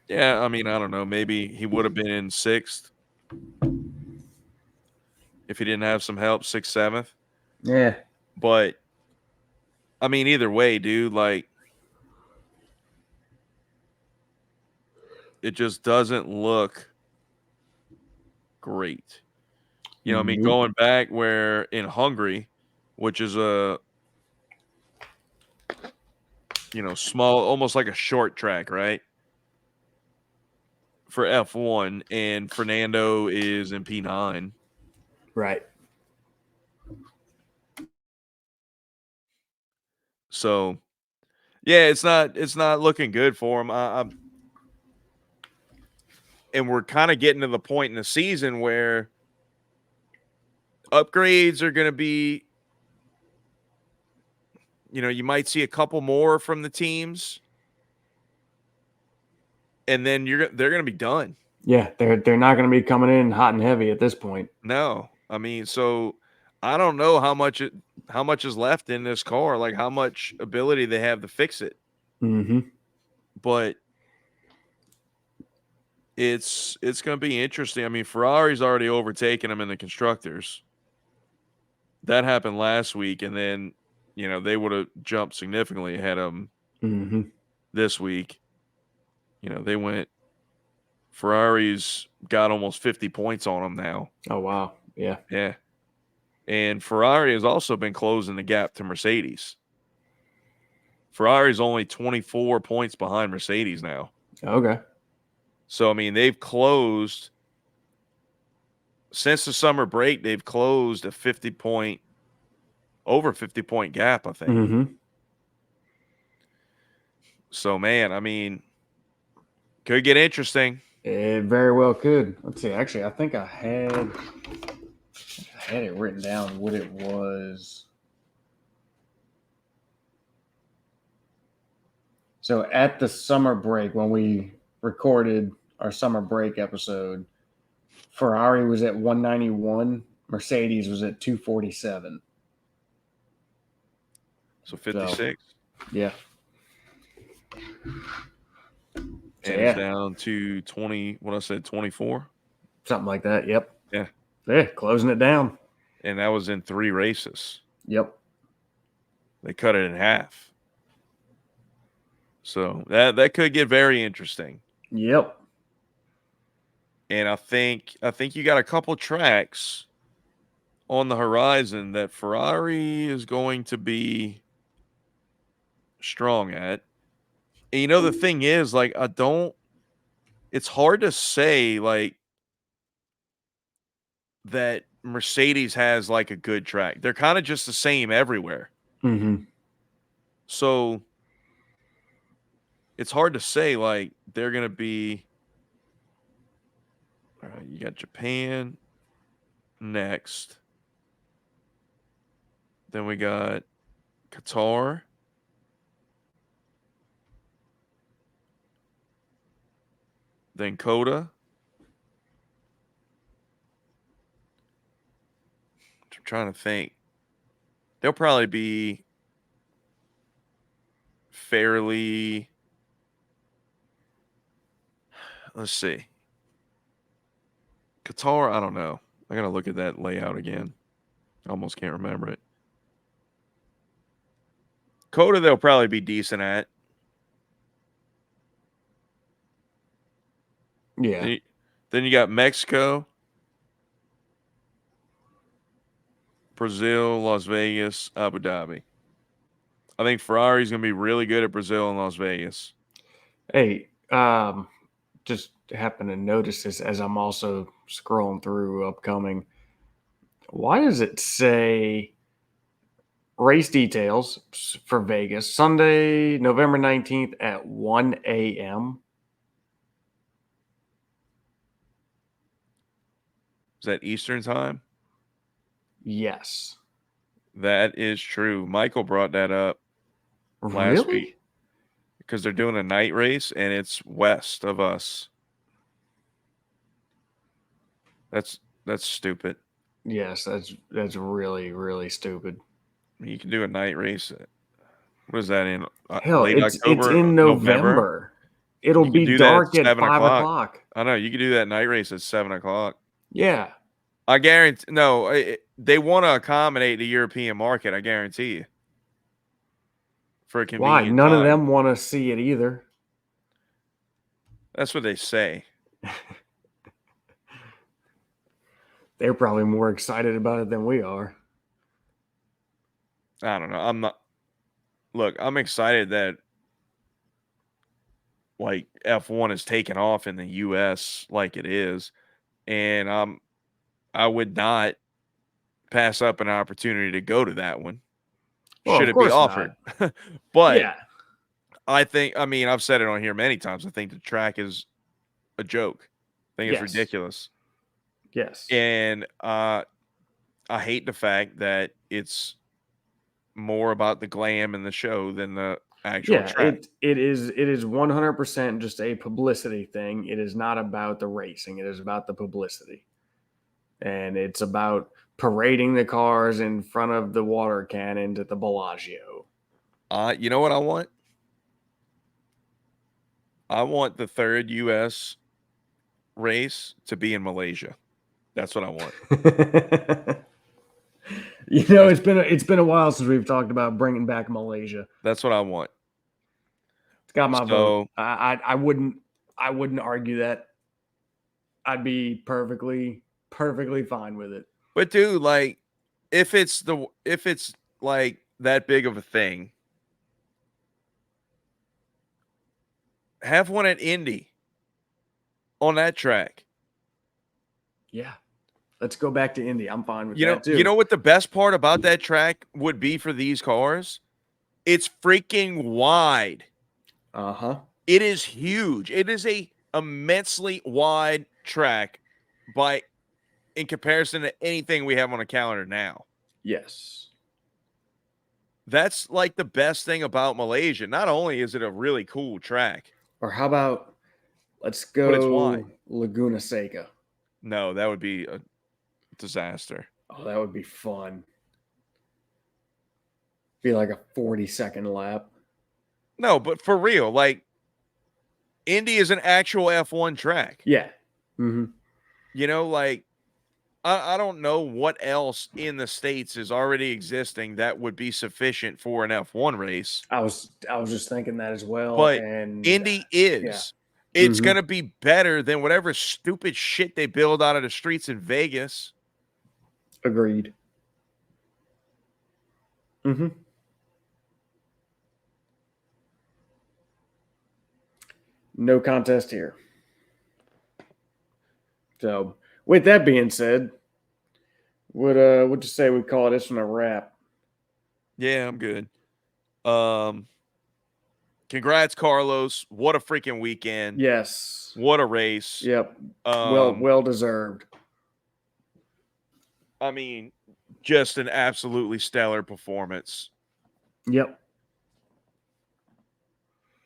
yeah, I mean, I don't know. Maybe he would have been in 6th if he didn't have some help, 6th, 7th. Yeah. But I mean, either way, dude, like, it just doesn't look great. I mean, going back where in Hungary, which is a small, almost like a short track, right? For F1, and Fernando is in P9. Right. So, yeah, it's not looking good for him. And we're kind of getting to the point in the season where upgrades are going to be, you might see a couple more from the teams, and then they're going to be done. Yeah, they're not going to be coming in hot and heavy at this point. No, I mean, so I don't know how much is left in this car, like how much ability they have to fix it. But it's going to be interesting. I mean, Ferrari's already overtaken them in the constructors. That happened last week, and then they would have jumped significantly ahead of them this week. They went. Ferrari's got almost 50 points on them now. Oh wow, yeah. And Ferrari has also been closing the gap to Mercedes. Ferrari's only 24 points behind Mercedes now. Okay. So, I mean, they've closed since the summer break. They've closed over 50 point gap, I think. So, man, I mean, could get interesting. It very well could. Let's see. Actually, I think I I had it written down what it was. So at the summer break, when we recorded our summer break episode, Ferrari was at 191, Mercedes was at 247. So 56. Yeah. And it's down to 20, what I said, 24? Something like that. Yep. Yeah. Yeah, closing it down. And that was in 3 races. Yep. They cut it in half. So that could get very interesting. Yep. And I think you got a couple tracks on the horizon that Ferrari is going to be strong at. And you know, the thing is, like, it's hard to say, like, that Mercedes has, like, a good track. They're kind of just the same everywhere. Mm-hmm. So it's hard to say, like, they're going to be. All right, you got Japan next. Then we got Qatar. Then Coda. I'm trying to think. They'll probably be fairly. Let's see. Qatar, I don't know. I got to look at that layout again. I almost can't remember it. Coda, they'll probably be decent at. Yeah. Then you got Mexico, Brazil, Las Vegas, Abu Dhabi. I think Ferrari's going to be really good at Brazil and Las Vegas. Hey, just happened to notice this as I'm also scrolling through upcoming. Why does it say race details for Vegas Sunday, November 19th at 1 a.m.? Is that Eastern time? Yes. That is true. Michael brought that up last week because they're doing a night race and it's west of us. That's stupid. Yes, that's really, really stupid. You can do a night race. What is that in? Hell, Late October, it's in November. It'll be dark at 5 o'clock. I know. You can do that night race at 7 o'clock. Yeah. I guarantee. No, they want to accommodate the European market. I guarantee you. For a convenient Why? None time. of them want to see it either. That's what they say. They're probably more excited about it than we are. I don't know. I'm not. Look, I'm excited that like F1 is taking off in the US like it is, and I would not pass up an opportunity to go to that one. Well, should it be offered. But yeah. I mean, I've said it on here many times. I think the track is a joke. I think it's ridiculous. Yes. And I hate the fact that it's more about the glam and the show than the actual track. It is 100% just a publicity thing. It is not about the racing. It is about the publicity. And it's about parading the cars in front of the water cannon at the Bellagio. You know what I want? I want the third U.S. race to be in Malaysia. That's what I want. It's been a while since we've talked about bringing back Malaysia. That's what I want. It's got my vote. I wouldn't argue that. I'd be perfectly fine with it. But dude, like, if it's like that big of a thing, have one at Indy on that track. Yeah. Let's go back to Indy. I'm fine with that too. You know what the best part about that track would be for these cars? It's freaking wide. Uh-huh. It is huge. It is a immensely wide track by in comparison to anything we have on the calendar now. Yes. That's like the best thing about Malaysia. Not only is it a really cool track, Or how about let's but it's wide. go Laguna Seca? No, that would be a disaster. Oh, that would be fun. Be like a 40-second lap. No, but for real, like Indy is an actual F1 track. Yeah. Mm-hmm. You know, like I don't know what else in the States is already existing that would be sufficient for an F1 race. I was just thinking that as well. But And Indy yeah. is. It's Mhm. going to be better than whatever stupid shit they build out of the streets in Vegas. Agreed. Mm-hmm. No contest here. So, with that being said, would you say we call this one a wrap? Yeah, I'm good. Congrats, Carlos. What a freaking weekend. Yes. What a race. Yep. Well deserved. I mean, just an absolutely stellar performance. Yep.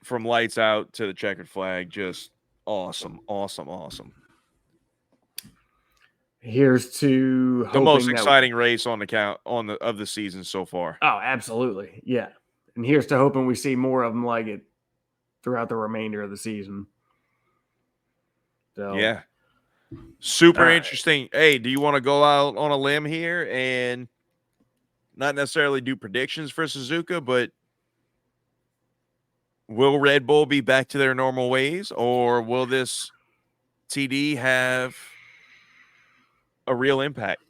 From lights out to the checkered flag, just awesome, awesome, awesome. Here's to the most exciting race on the season so far. Oh, absolutely, yeah. And here's to hoping we see more of them like it throughout the remainder of the season. So yeah, super interesting. Hey, do you want to go out on a limb here and not necessarily do predictions for Suzuka, but will Red Bull be back to their normal ways, or will this TD have a real impact?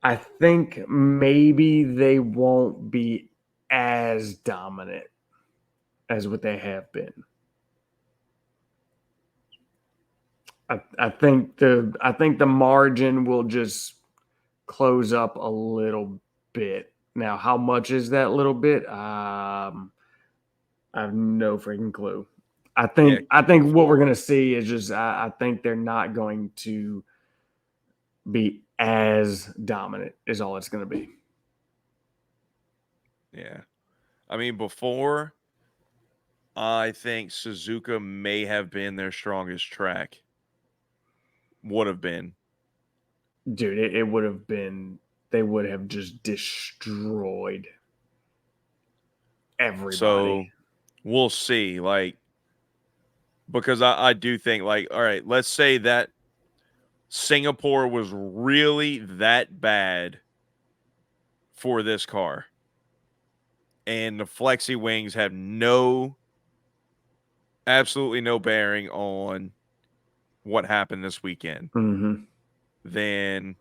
I think maybe they won't be as dominant as what they have been. I think the margin will just close up a little bit. Now, how much is that little bit? I have no freaking clue. I think what we're gonna see is just I think they're not going to be as dominant is all it's gonna be. Yeah. I mean, before I think Suzuka may have been their strongest track. Would have been. Dude, it would have been, they would have just destroyed everybody. So we'll see. Like, because I do think, like, all right, let's say that Singapore was really that bad for this car. And the flexi wings have absolutely no bearing on what happened this weekend. Mm-hmm. Then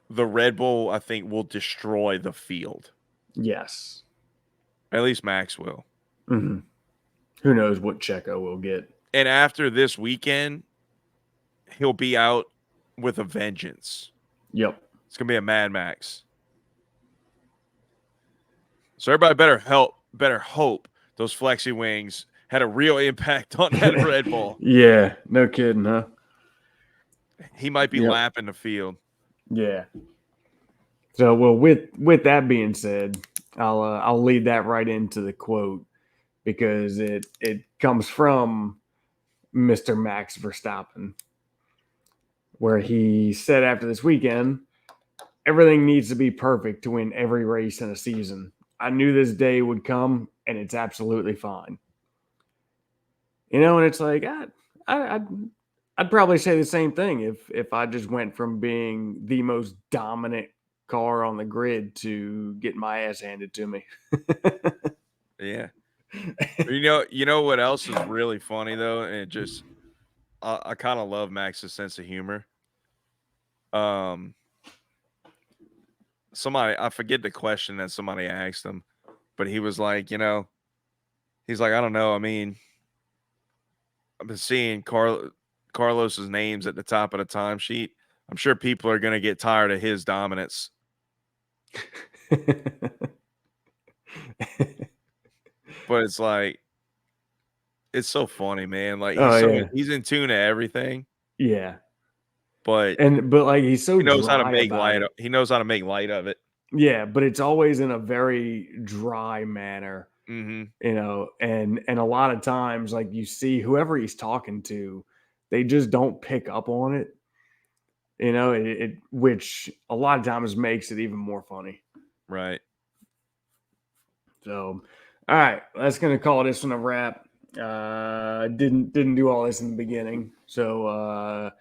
the Red Bull, I think, will destroy the field. Yes. At least Max will. Mm-hmm. Who knows what Checo will get. And after this weekend, he'll be out with a vengeance. Yep. It's going to be a Mad Max. So everybody better hope those flexi wings had a real impact on that Red Bull. Yeah, no kidding, huh? He might be lapping the field. Yeah. So, well, with that being said, I'll lead that right into the quote because it comes from Mr. Max Verstappen, where he said after this weekend, everything needs to be perfect to win every race in a season. I knew this day would come, and it's absolutely fine. You know, and it's like I'd probably say the same thing if I just went from being the most dominant car on the grid to get my ass handed to me. Yeah. You know what else is really funny though, and it just I kind of love Max's sense of humor. Somebody, I forget the question that somebody asked him, but he was like, he's like, I don't know. I mean, I've been seeing Carlos's names at the top of the timesheet. I'm sure people are going to get tired of his dominance. but it's like it's so funny, man. Like Oh yeah, he's in tune to everything, yeah, but but like he's so he knows how to dry make about light. it. He knows how to make light of it. Yeah, but it's always in a very dry manner, Hmm. and a lot of times, like you see whoever he's talking to, they just don't pick up on it. Which a lot of times makes it even more funny. Right. So, all right, that's gonna call this one a wrap. Didn't do all this in the beginning, so if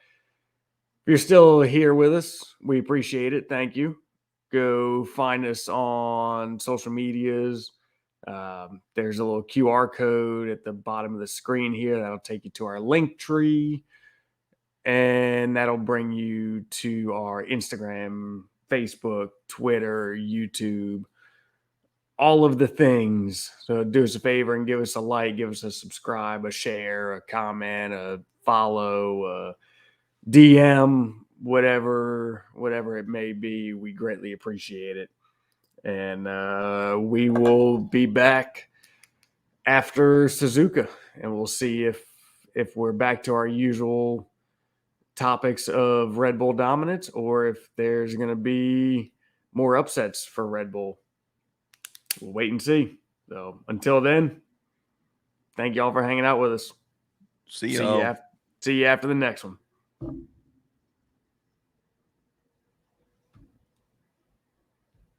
you're still here with us, we appreciate it. Thank you. Go find us on social medias. There's a little QR code at the bottom of the screen here that'll take you to our link tree, and that'll bring you to our Instagram, Facebook, Twitter, YouTube, all of the things. So do us a favor and give us a like, give us a subscribe, a share, a comment, a follow, a DM, whatever it may be. We greatly appreciate it. And we will be back after Suzuka, and we'll see if we're back to our usual topics of Red Bull dominance or if there's going to be more upsets for Red Bull. We'll wait and see. So until then, thank y'all for hanging out with us. See See you y'all. after, see you after the next one.